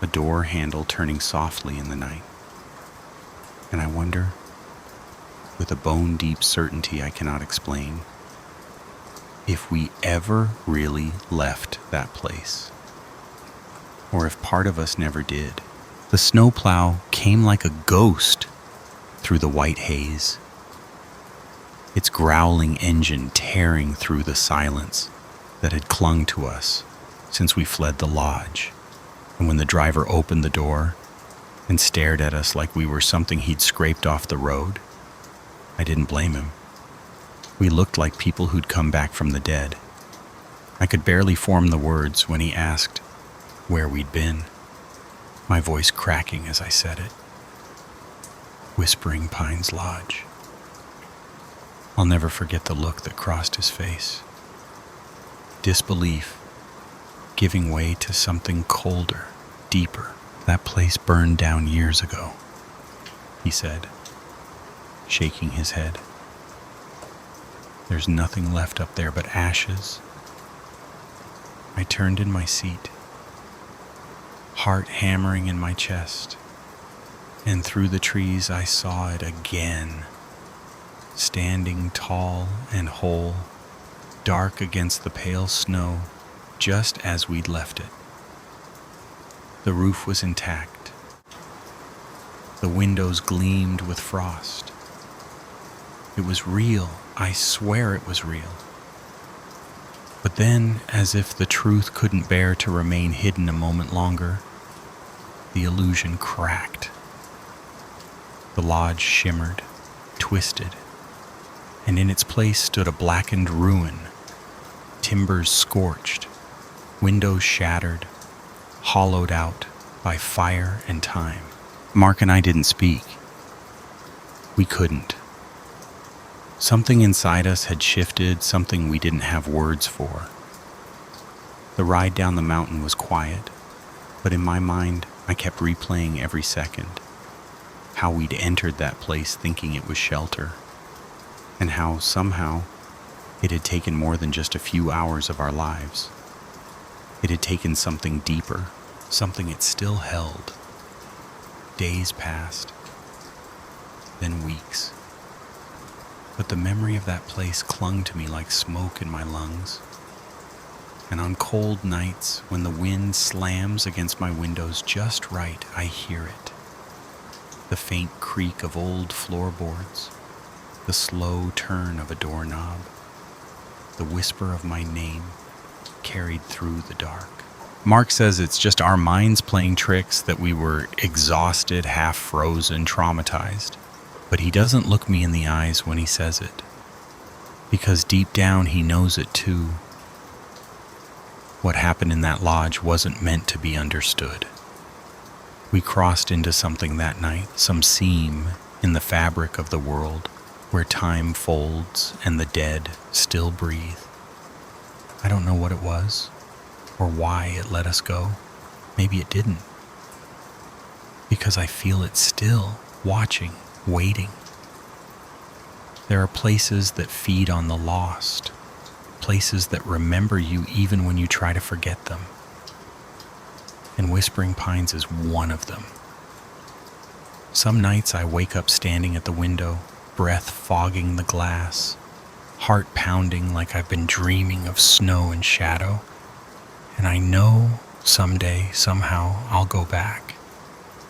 a door handle turning softly in the night. And I wonder, with a bone-deep certainty I cannot explain, if we ever really left that place, or if part of us never did. The snowplow came like a ghost through the white haze, its growling engine tearing through the silence that had clung to us since we fled the lodge. And when the driver opened the door and stared at us like we were something he'd scraped off the road, I didn't blame him. We looked like people who'd come back from the dead. I could barely form the words when he asked where we'd been, my voice cracking as I said it. Whispering Pines Lodge. I'll never forget the look that crossed his face. Disbelief, giving way to something colder, deeper. "That place burned down years ago," he said, shaking his head. "There's nothing left up there but ashes." I turned in my seat, heart hammering in my chest, and through the trees I saw it again, standing tall and whole, dark against the pale snow, just as we'd left it. The roof was intact. The windows gleamed with frost. It was real. I swear it was real. But then, as if the truth couldn't bear to remain hidden a moment longer, the illusion cracked. The lodge shimmered, twisted, and in its place stood a blackened ruin, timbers scorched, windows shattered, hollowed out by fire and time. Mark and I didn't speak. We couldn't. Something inside us had shifted, something we didn't have words for. The ride down the mountain was quiet, but in my mind, I kept replaying every second. How we'd entered that place thinking it was shelter, and how, somehow, it had taken more than just a few hours of our lives. It had taken something deeper, something it still held. Days passed, then weeks. But the memory of that place clung to me like smoke in my lungs. And on cold nights, when the wind slams against my windows just right, I hear it. The faint creak of old floorboards, the slow turn of a doorknob, the whisper of my name carried through the dark. Mark says it's just our minds playing tricks, that we were exhausted, half frozen, traumatized. But he doesn't look me in the eyes when he says it, because deep down he knows it too. What happened in that lodge wasn't meant to be understood. We crossed into something that night, some seam in the fabric of the world where time folds and the dead still breathe. I don't know what it was or why it let us go. Maybe it didn't. Because I feel it still, watching, waiting. There are places that feed on the lost, places that remember you even when you try to forget them. And Whispering Pines is one of them. Some nights I wake up standing at the window, breath fogging the glass, heart pounding like I've been dreaming of snow and shadow. And I know someday, somehow, I'll go back.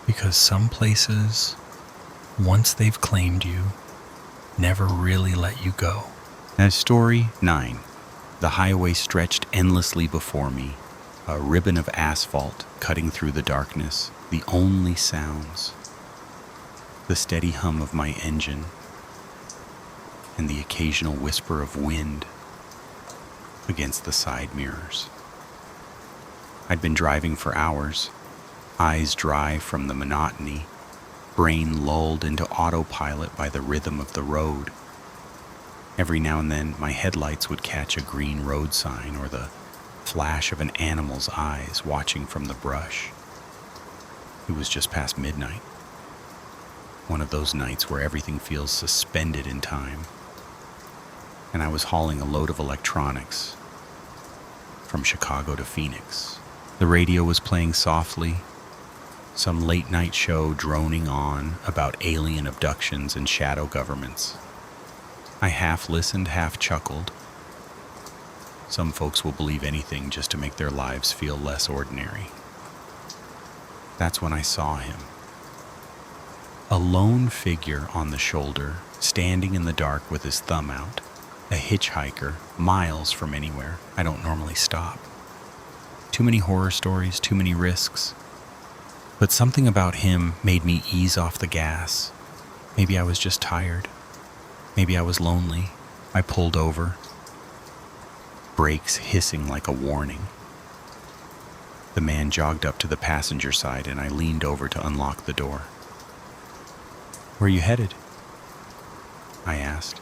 Because some places, once they've claimed you, never really let you go. Now, story 9. The highway stretched endlessly before me, a ribbon of asphalt cutting through the darkness, the only sounds. The steady hum of my engine, and the occasional whisper of wind against the side mirrors. I'd been driving for hours, eyes dry from the monotony, brain lulled into autopilot by the rhythm of the road. Every now and then, my headlights would catch a green road sign or the flash of an animal's eyes watching from the brush. It was just past midnight. One of those nights where everything feels suspended in time. And I was hauling a load of electronics from Chicago to Phoenix. The radio was playing softly, some late-night show droning on about alien abductions and shadow governments. I half listened, half chuckled. Some folks will believe anything just to make their lives feel less ordinary. That's when I saw him. A lone figure on the shoulder, standing in the dark with his thumb out. A hitchhiker, miles from anywhere. I don't normally stop. Too many horror stories, too many risks. But something about him made me ease off the gas. Maybe I was just tired. Maybe I was lonely. I pulled over. Brakes hissing like a warning. The man jogged up to the passenger side and I leaned over to unlock the door. "Where are you headed?" I asked.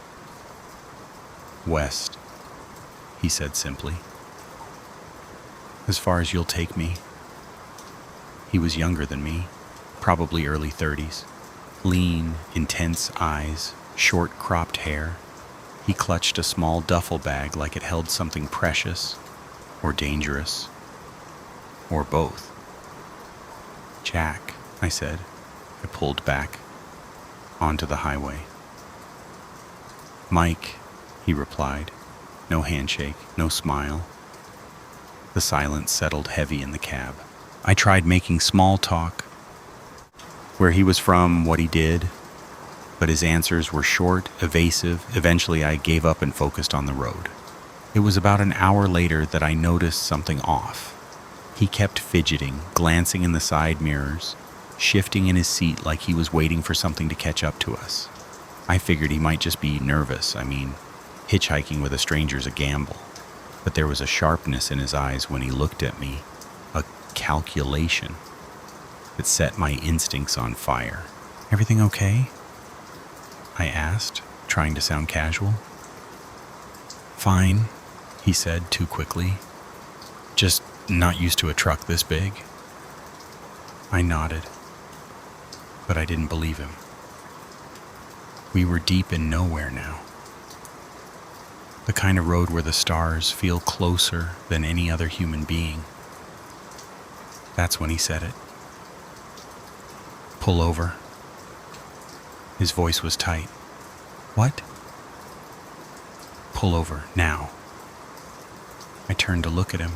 "West," he said simply. "As far as you'll take me." He was younger than me, probably early 30s. Lean, intense eyes, short cropped hair. He clutched a small duffel bag like it held something precious, or dangerous, or both. "Jack," I said. I pulled back onto the highway. "Mike," he replied, No handshake, no smile. The silence settled heavy in the cab. I tried making small talk, where he was from, what he did, but his answers were short, evasive. Eventually, I gave up and focused on the road. It was about an hour later that I noticed something off. He kept fidgeting, glancing in the side mirrors, shifting in his seat like he was waiting for something to catch up to us. I figured he might just be nervous. Hitchhiking with a stranger's a gamble. But there was a sharpness in his eyes when he looked at me, a calculation that set my instincts on fire. "Everything okay?" I asked, trying to sound casual. "Fine," he said too quickly. "Just not used to a truck this big." I nodded, but I didn't believe him. We were deep in nowhere now. The kind of road where the stars feel closer than any other human being. That's when he said it. "Pull over." His voice was tight. "What?" "Pull over, now." I turned to look at him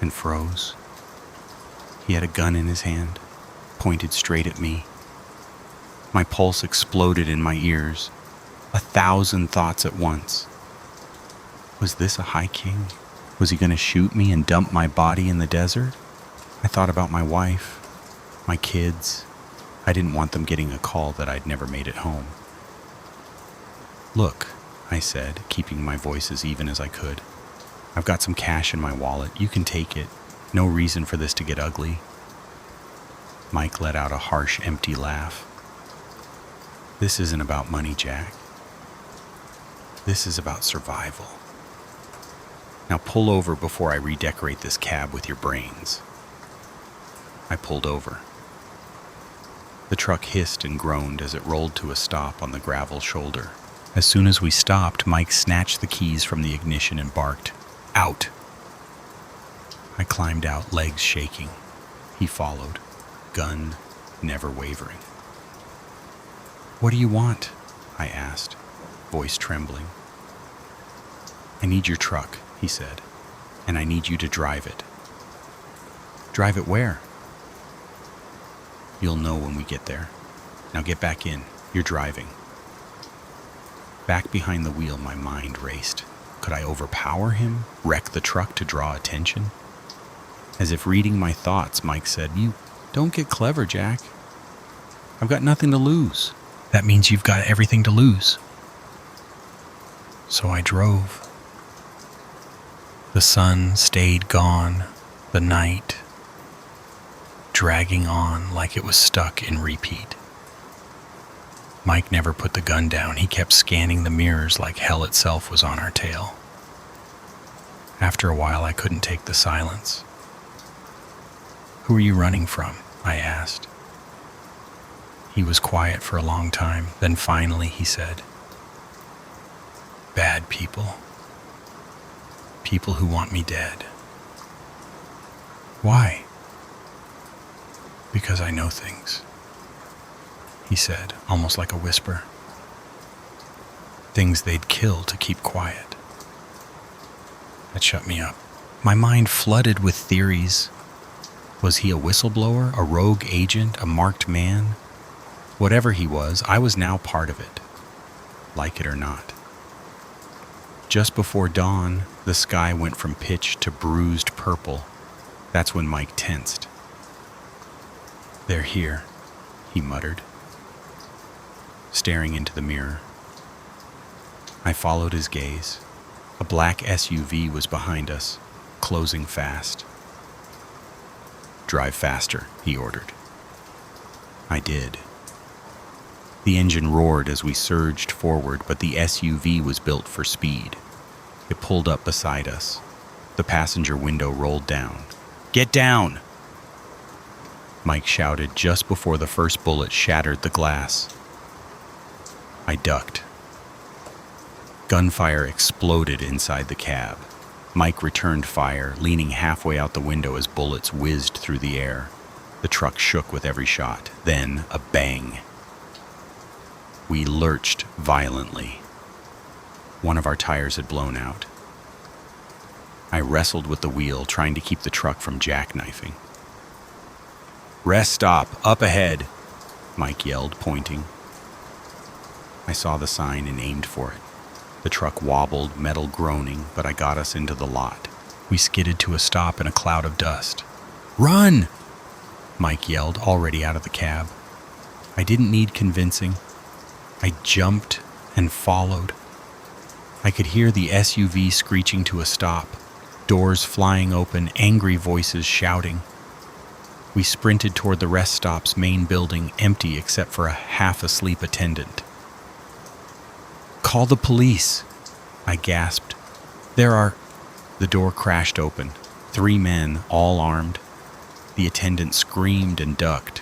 and froze. He had a gun in his hand, pointed straight at me. My pulse exploded in my ears, 1,000 thoughts at once. Was this a high king? Was he going to shoot me and dump my body in the desert? I thought about my wife, my kids. I didn't want them getting a call that I'd never made it home. "Look," I said, keeping my voice as even as I could. "I've got some cash in my wallet. You can take it. No reason for this to get ugly." Mike let out a harsh, empty laugh. "This isn't about money, Jack. This is about survival. Now pull over before I redecorate this cab with your brains." I pulled over. The truck hissed and groaned as it rolled to a stop on the gravel shoulder. As soon as we stopped, Mike snatched the keys from the ignition and barked, "Out!" I climbed out, legs shaking. He followed, gun never wavering. "What do you want?" I asked, voice trembling. "I need your truck," he said, "and I need you to drive it." "Drive it where?" "You'll know when we get there. Now get back in. You're driving." Back behind the wheel, my mind raced. Could I overpower him? Wreck the truck to draw attention? As if reading my thoughts, Mike said, "You don't get clever, Jack. I've got nothing to lose." "That means you've got everything to lose." So I drove. The sun stayed gone, the night dragging on like it was stuck in repeat. Mike never put the gun down. He kept scanning the mirrors like hell itself was on our tail. After a while, I couldn't take the silence. "Who are you running from?" I asked. He was quiet for a long time. Then finally he said, "Bad people. People who want me dead." "Why?" "Because I know things," he said, almost like a whisper. Things they'd kill to keep quiet. That shut me up. My mind flooded with theories. Was he a whistleblower, a rogue agent, a marked man? Whatever he was, I was now part of it, like it or not. Just before dawn, the sky went from pitch to bruised purple. That's when Mike tensed. "They're here," he muttered, staring into the mirror. I followed his gaze. A black SUV was behind us, closing fast. "Drive faster," he ordered. I did. The engine roared as we surged forward, but the SUV was built for speed. It pulled up beside us. The passenger window rolled down. "Get down!" Mike shouted just before the first bullet shattered the glass. I ducked. Gunfire exploded inside the cab. Mike returned fire, leaning halfway out the window as bullets whizzed through the air. The truck shook with every shot. Then a bang. We lurched violently. One of our tires had blown out. I wrestled with the wheel, trying to keep the truck from jackknifing. "Rest stop, up ahead," Mike yelled, pointing. I saw the sign and aimed for it. The truck wobbled, metal groaning, but I got us into the lot. We skidded to a stop in a cloud of dust. "Run!" Mike yelled, already out of the cab. I didn't need convincing. I jumped and followed. I could hear the SUV screeching to a stop, doors flying open, angry voices shouting. We sprinted toward the rest stop's main building, empty except for a half-asleep attendant. "Call the police," I gasped. "There are—" The door crashed open. 3 men, all armed. The attendant screamed and ducked.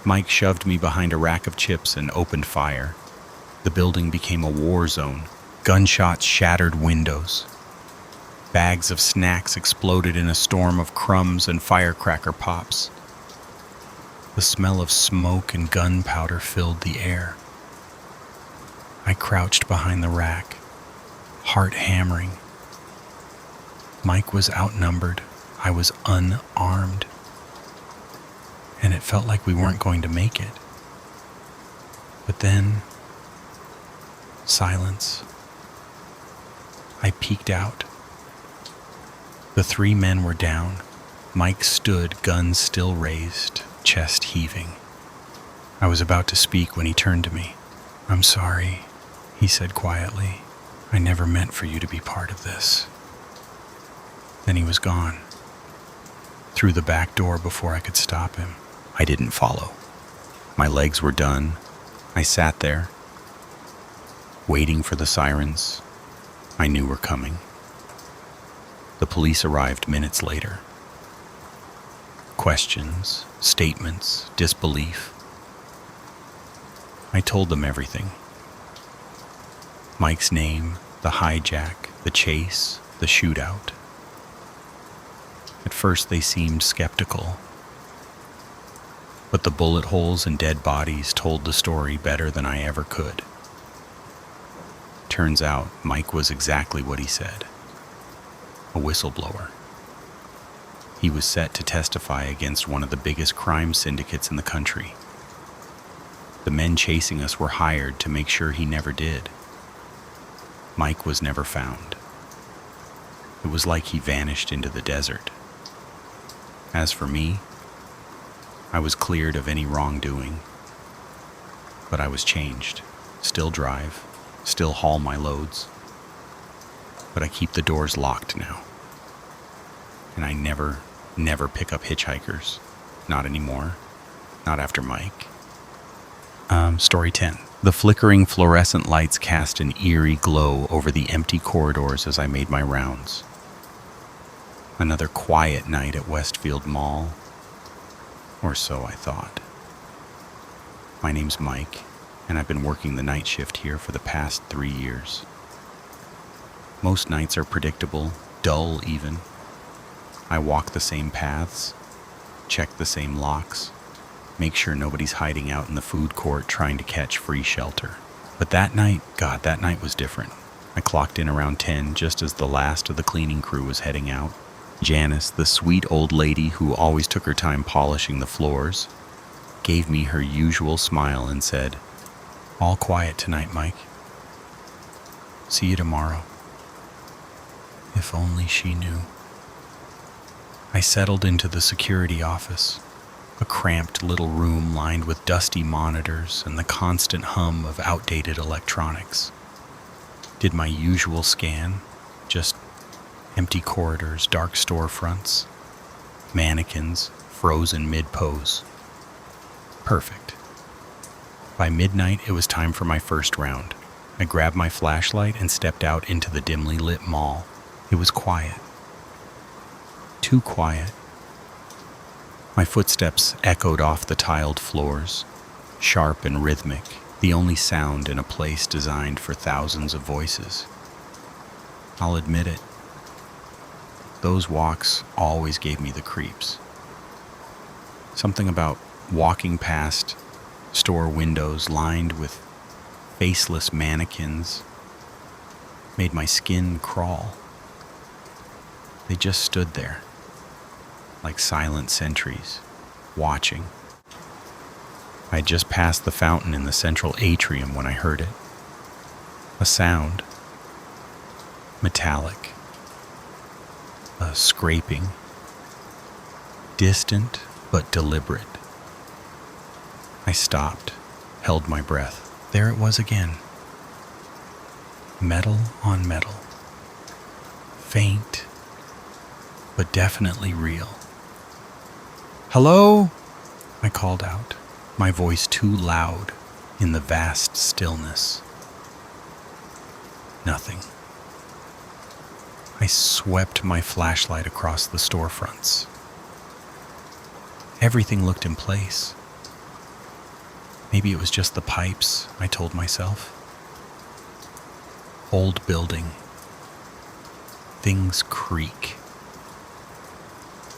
Mike shoved me behind a rack of chips and opened fire. The building became a war zone. Gunshots shattered windows. Bags of snacks exploded in a storm of crumbs and firecracker pops. The smell of smoke and gunpowder filled the air. I crouched behind the rack, heart hammering. Mike was outnumbered. I was unarmed. And it felt like we weren't going to make it. But then, silence. I peeked out. The 3 men were down. Mike stood, guns still raised, chest heaving. I was about to speak when he turned to me. "I'm sorry," he said quietly. "I never meant for you to be part of this." Then he was gone, through the back door before I could stop him. I didn't follow. My legs were done. I sat there, waiting for the sirens I knew were coming. The police arrived minutes later. Questions, statements, disbelief. I told them everything. Mike's name, the hijack, the chase, the shootout. At first they seemed skeptical, but the bullet holes and dead bodies told the story better than I ever could. Turns out Mike was exactly what he said. A whistleblower. He was set to testify against one of the biggest crime syndicates in the country. The men chasing us were hired to make sure he never did. Mike was never found. It was like he vanished into the desert. As for me, I was cleared of any wrongdoing, but I was changed. Still drive, still haul my loads, but I keep the doors locked now. And I never pick up hitchhikers. Not anymore. Not after Mike. Story 10. The flickering fluorescent lights cast an eerie glow over the empty corridors as I made my rounds. Another quiet night at Westfield Mall. Or so I thought. My name's Mike, and I've been working the night shift here for the past 3 years. Most nights are predictable, dull even. I walk the same paths, check the same locks, make sure nobody's hiding out in the food court trying to catch free shelter. But that night was different. I clocked in around 10 just as the last of the cleaning crew was heading out. Janice, the sweet old lady who always took her time polishing the floors, gave me her usual smile and said, "All quiet tonight, Mike. See you tomorrow." If only she knew. I settled into the security office, a cramped little room lined with dusty monitors and the constant hum of outdated electronics. Did my usual scan, just empty corridors, dark storefronts, mannequins, frozen mid-pose. Perfect. By midnight, it was time for my first round. I grabbed my flashlight and stepped out into the dimly lit mall. It was quiet. Too quiet. My footsteps echoed off the tiled floors, sharp and rhythmic, the only sound in a place designed for thousands of voices. I'll admit it. Those walks always gave me the creeps. Something about walking past store windows lined with faceless mannequins, made my skin crawl. They just stood there, like silent sentries, watching. I had just passed the fountain in the central atrium when I heard it. A sound, metallic, a scraping, distant but deliberate. I stopped, held my breath. There it was again. Metal on metal. Faint, but definitely real. "Hello?" I called out, my voice too loud in the vast stillness. Nothing. I swept my flashlight across the storefronts. Everything looked in place. Maybe it was just the pipes, I told myself. Old building. Things creak.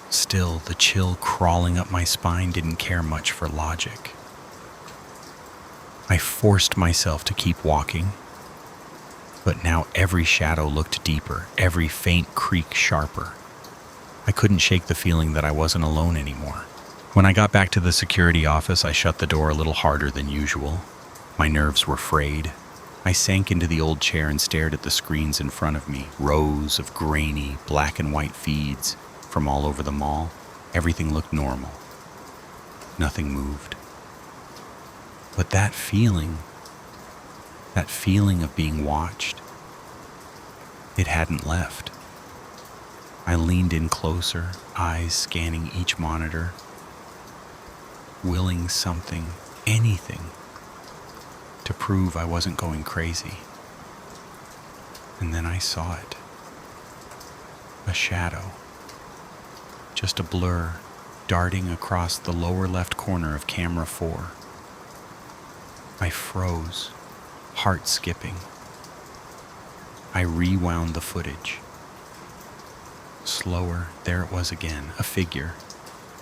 Still, the chill crawling up my spine didn't care much for logic. I forced myself to keep walking, but now every shadow looked deeper, every faint creak sharper. I couldn't shake the feeling that I wasn't alone anymore. When I got back to the security office, I shut the door a little harder than usual. My nerves were frayed. I sank into the old chair and stared at the screens in front of me, rows of grainy, black and white feeds from all over the mall. Everything looked normal. Nothing moved. But that feeling of being watched, it hadn't left. I leaned in closer, eyes scanning each monitor, willing something, anything, to prove I wasn't going crazy. And then I saw it. A shadow. Just a blur, darting across the lower left corner of camera 4. I froze, heart skipping. I rewound the footage. Slower, there it was again, a figure.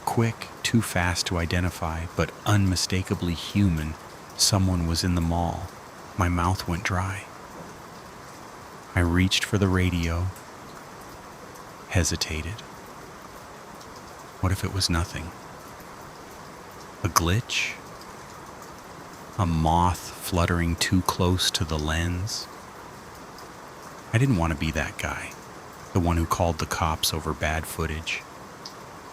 Quick, too fast to identify, but unmistakably human. Someone was in the mall. My mouth went dry. I reached for the radio, hesitated. What if it was nothing? A glitch? A moth fluttering too close to the lens? I didn't want to be that guy, the one who called the cops over bad footage.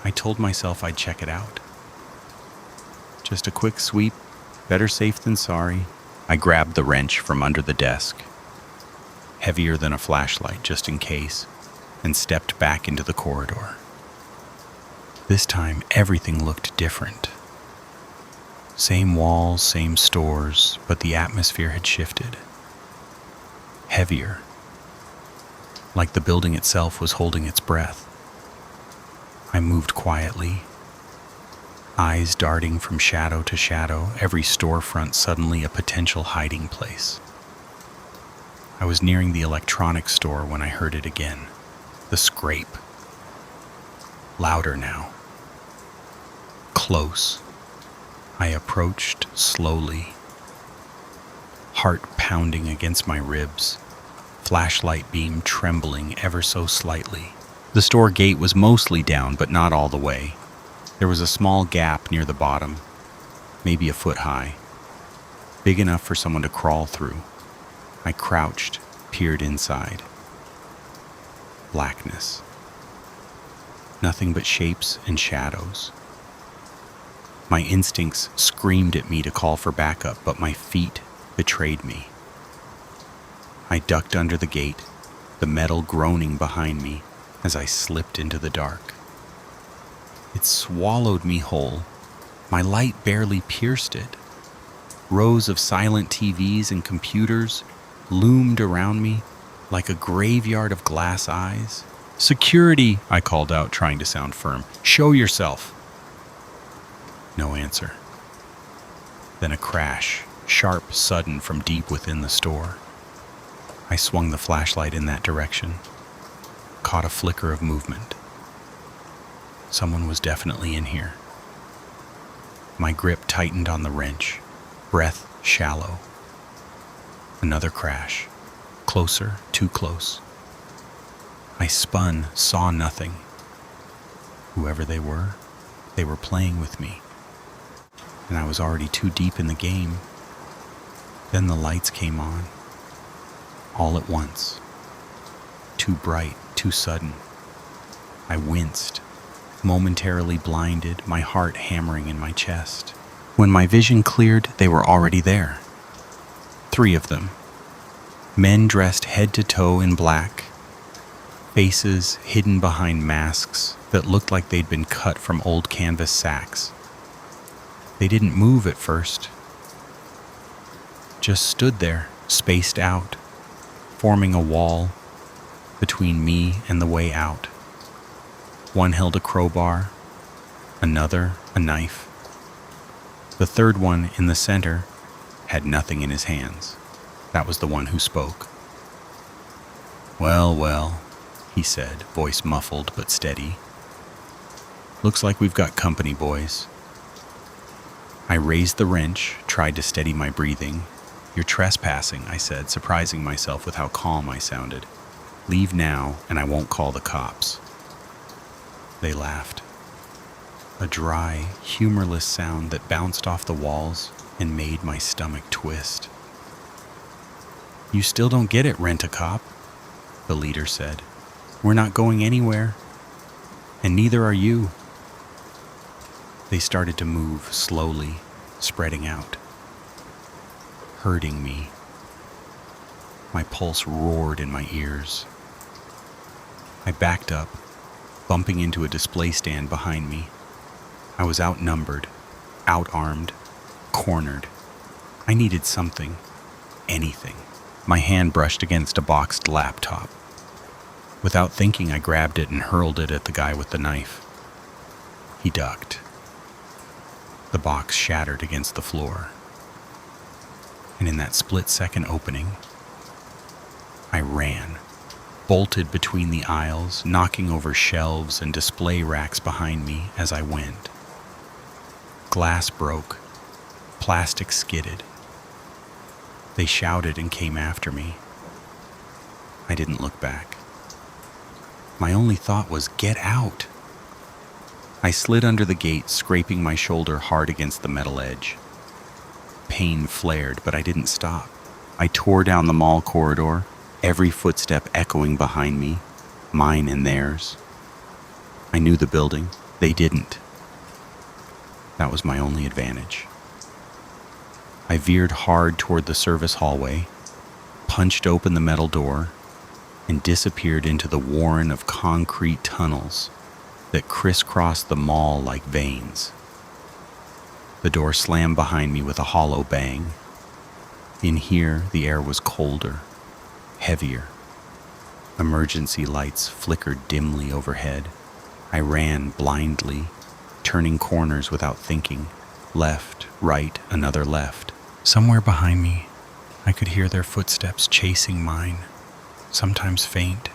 I told myself I'd check it out. Just a quick sweep, better safe than sorry. I grabbed the wrench from under the desk, heavier than a flashlight just in case, and stepped back into the corridor. This time, everything looked different. Same walls, same stores, but the atmosphere had shifted. Heavier, like the building itself was holding its breath. I moved quietly, eyes darting from shadow to shadow, every storefront suddenly a potential hiding place. I was nearing the electronics store when I heard it again, the scrape. Louder now. Close. I approached slowly, heart pounding against my ribs, flashlight beam trembling ever so slightly. The store gate was mostly down, but not all the way. There was a small gap near the bottom, maybe a foot high, big enough for someone to crawl through. I crouched, peered inside. Blackness. Nothing but shapes and shadows. My instincts screamed at me to call for backup, but my feet betrayed me. I ducked under the gate, the metal groaning behind me as I slipped into the dark. It swallowed me whole. My light barely pierced it. Rows of silent TVs and computers loomed around me like a graveyard of glass eyes. "Security," I called out, trying to sound firm. "Show yourself." No answer. Then a crash, sharp, sudden, from deep within the store. I swung the flashlight in that direction, caught a flicker of movement. Someone was definitely in here. My grip tightened on the wrench, breath shallow. Another crash, Closer, too close. I spun, saw nothing. Whoever they were playing with me. And I was already too deep in the game. Then the lights came on. All at once. Too bright, too sudden. I winced, momentarily blinded, my heart hammering in my chest. When my vision cleared, they were already there. 3 of them. Men dressed head to toe in black, faces hidden behind masks that looked like they'd been cut from old canvas sacks. They didn't move at first, just stood there, spaced out, forming a wall between me and the way out. One held a crowbar, another a knife. The third one in the center had nothing in his hands. That was the one who spoke. Well, he said, voice muffled but steady. Looks like we've got company, boys. I raised the wrench, tried to steady my breathing. You're trespassing, I said, surprising myself with how calm I sounded. Leave now, and I won't call the cops. They laughed. A dry, humorless sound that bounced off the walls and made my stomach twist. You still don't get it, Rent-A-Cop, the leader said. We're not going anywhere, and neither are you. They started to move slowly, spreading out, hurting me. My pulse roared in my ears. I backed up, bumping into a display stand behind me. I was outnumbered, outarmed, cornered. I needed something, anything. My hand brushed against a boxed laptop. Without thinking, I grabbed it and hurled it at the guy with the knife. He ducked. The box shattered against the floor. And in that split-second opening, I ran, bolted between the aisles, knocking over shelves and display racks behind me as I went. Glass broke. Plastic skidded. They shouted and came after me. I didn't look back. My only thought was, get out. I slid under the gate, scraping my shoulder hard against the metal edge. Pain flared, but I didn't stop. I tore down the mall corridor, every footstep echoing behind me, mine and theirs. I knew the building. They didn't. That was my only advantage. I veered hard toward the service hallway, punched open the metal door, and disappeared into the warren of concrete tunnels that crisscrossed the mall like veins. The door slammed behind me with a hollow bang. In here, the air was colder, heavier. Emergency lights flickered dimly overhead. I ran blindly, turning corners without thinking. Left, right, another left. Somewhere behind me, I could hear their footsteps chasing mine, sometimes faint,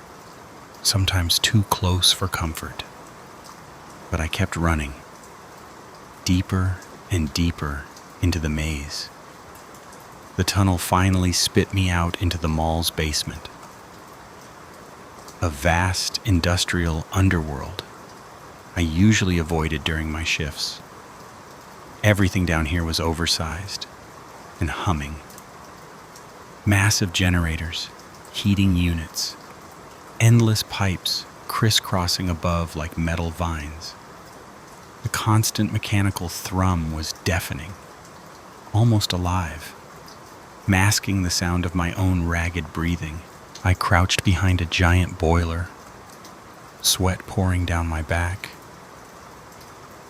sometimes too close for comfort. But I kept running, deeper and deeper into the maze. The tunnel finally spit me out into the mall's basement. A vast industrial underworld I usually avoided during my shifts. Everything down here was oversized and humming. Massive generators, heating units, endless pipes crisscrossing above like metal vines. The constant mechanical thrum was deafening, almost alive, masking the sound of my own ragged breathing. I crouched behind a giant boiler, sweat pouring down my back,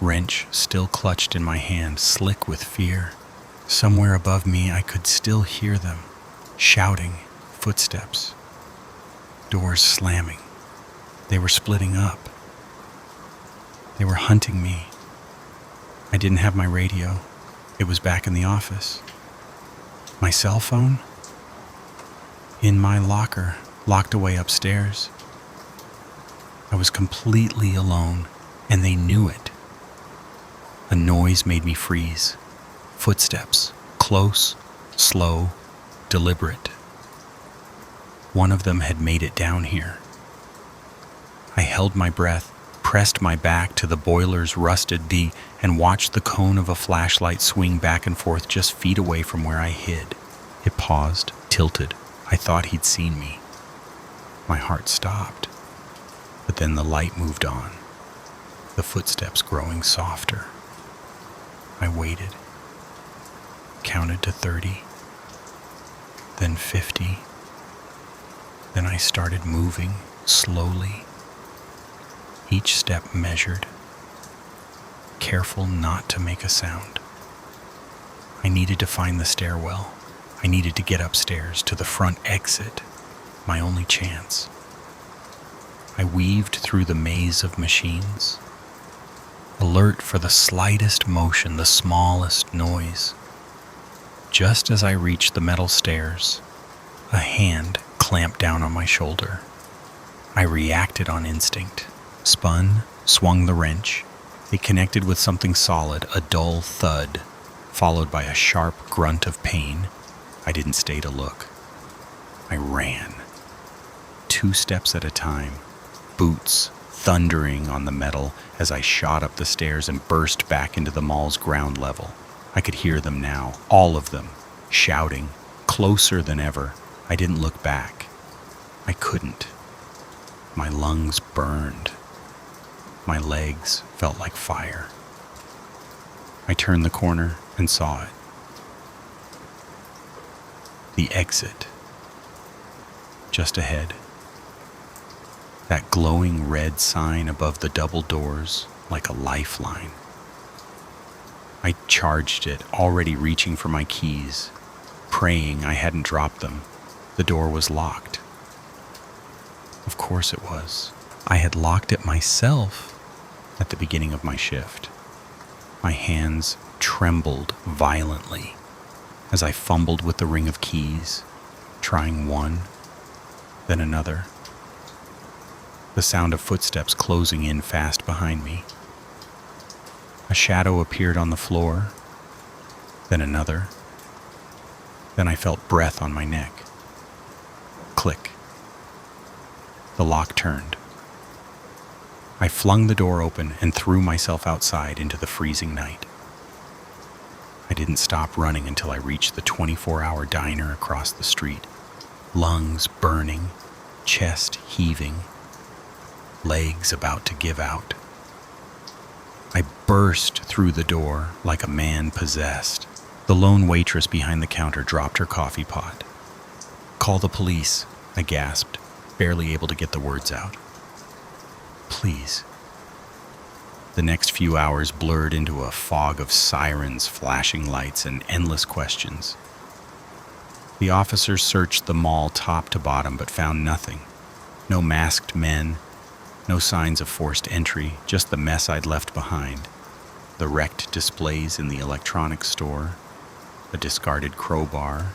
wrench still clutched in my hand, slick with fear. Somewhere above me, I could still hear them, shouting, footsteps, doors slamming. They were splitting up. They were hunting me. I didn't have my radio. It was back in the office. My cell phone? In my locker, locked away upstairs. I was completely alone, and they knew it. A noise made me freeze. Footsteps, close, slow, deliberate. One of them had made it down here. I held my breath, pressed my back to the boiler's rusted D, and watched the cone of a flashlight swing back and forth just feet away from where I hid. It paused, tilted. I thought he'd seen me. My heart stopped. But then the light moved on, the footsteps growing softer. I waited, counted to 30, then 50. Then I started moving slowly, each step measured, careful not to make a sound. I needed to find the stairwell. I needed to get upstairs to the front exit, my only chance. I weaved through the maze of machines, alert for the slightest motion, the smallest noise. Just as I reached the metal stairs, a hand clamped down on my shoulder. I reacted on instinct, spun, swung the wrench. It connected with something solid, a dull thud, followed by a sharp grunt of pain. I didn't stay to look. I ran, 2 steps at a time, boots thundering on the metal as I shot up the stairs and burst back into the mall's ground level. I could hear them now, all of them, shouting, closer than ever. I didn't look back. I couldn't. My lungs burned. My legs felt like fire. I turned the corner and saw it. The exit. Just ahead. That glowing red sign above the double doors like a lifeline. I charged it, already reaching for my keys, praying I hadn't dropped them. The door was locked. Of course it was. I had locked it myself at the beginning of my shift. My hands trembled violently as I fumbled with the ring of keys, trying one, then another. The sound of footsteps closing in fast behind me. A shadow appeared on the floor, then another. Then I felt breath on my neck. Click. The lock turned. I flung the door open and threw myself outside into the freezing night. I didn't stop running until I reached the 24-hour diner across the street, lungs burning, chest heaving, legs about to give out. I burst through the door like a man possessed. The lone waitress behind the counter dropped her coffee pot. "Call the police," I gasped, barely able to get the words out. "Please." The next few hours blurred into a fog of sirens, flashing lights, and endless questions. The officers searched the mall top to bottom but found nothing. No masked men, no signs of forced entry, just the mess I'd left behind. The wrecked displays in the electronics store, a discarded crowbar,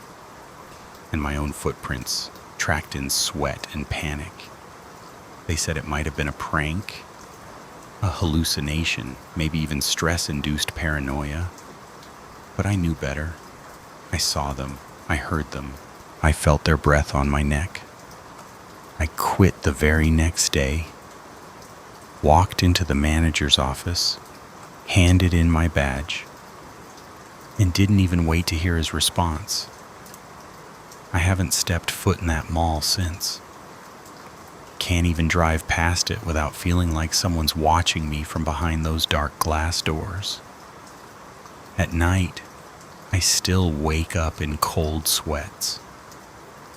and my own footprints, tracked in sweat and panic. They said it might have been a prank, a hallucination, maybe even stress-induced paranoia. But I knew better. I saw them. I heard them. I felt their breath on my neck. I quit the very next day, walked into the manager's office, handed in my badge, and didn't even wait to hear his response. I haven't stepped foot in that mall since. Can't even drive past it without feeling like someone's watching me from behind those dark glass doors. At night, I still wake up in cold sweats,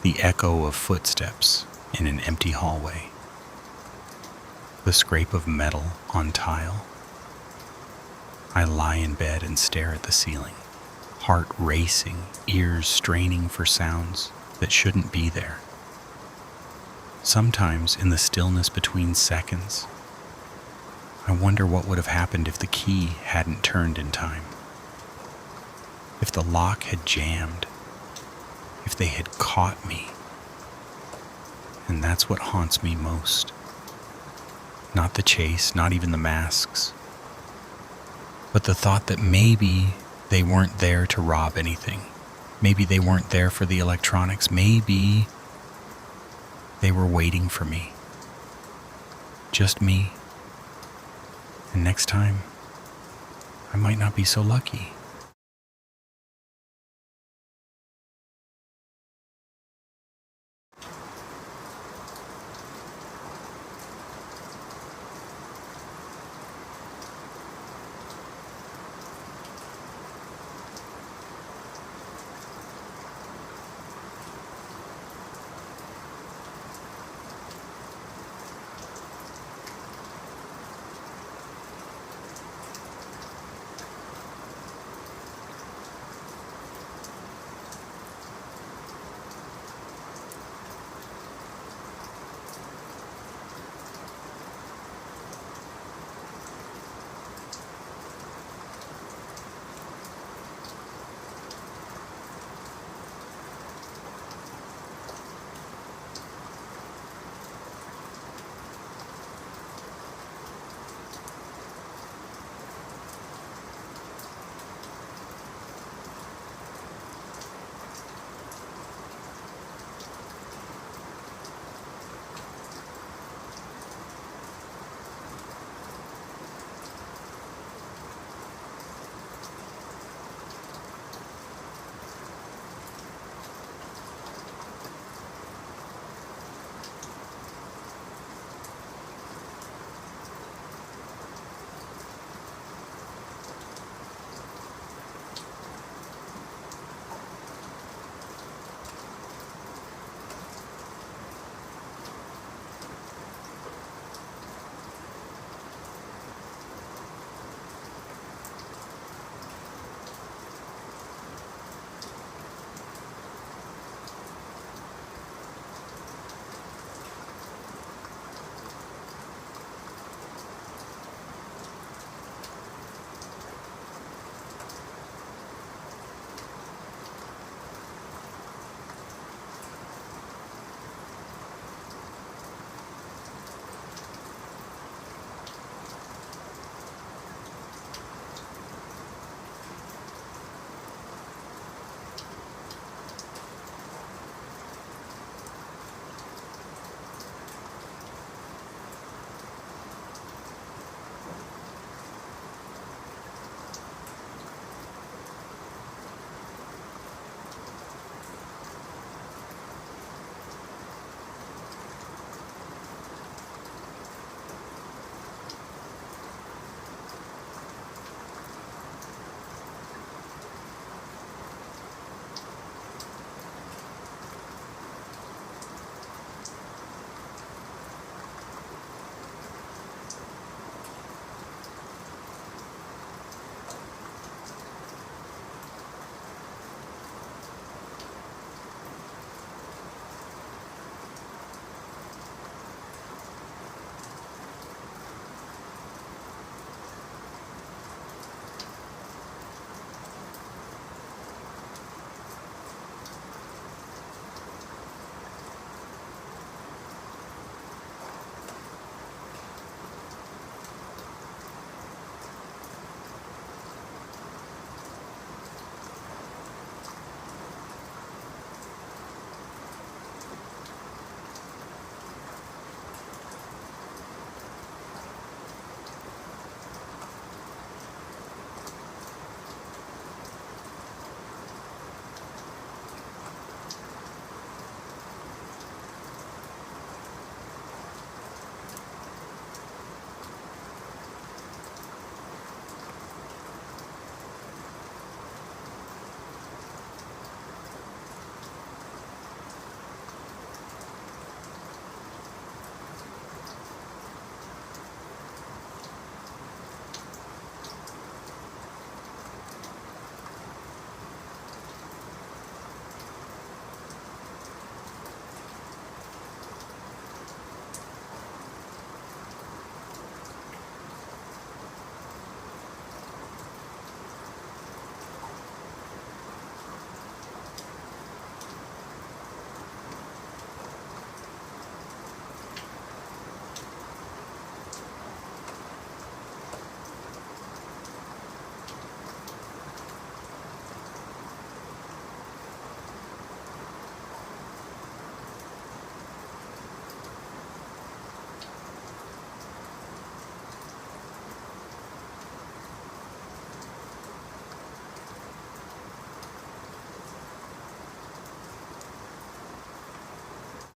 the echo of footsteps in an empty hallway, the scrape of metal on tile. I lie in bed and stare at the ceiling, heart racing, ears straining for sounds that shouldn't be there. Sometimes, in the stillness between seconds, I wonder what would have happened if the key hadn't turned in time. If the lock had jammed, if they had caught me. And that's what haunts me most. Not the chase, not even the masks, but the thought that maybe they weren't there to rob anything. Maybe they weren't there for the electronics. Maybe They were waiting for me. Just me. And next time, I might not be so lucky.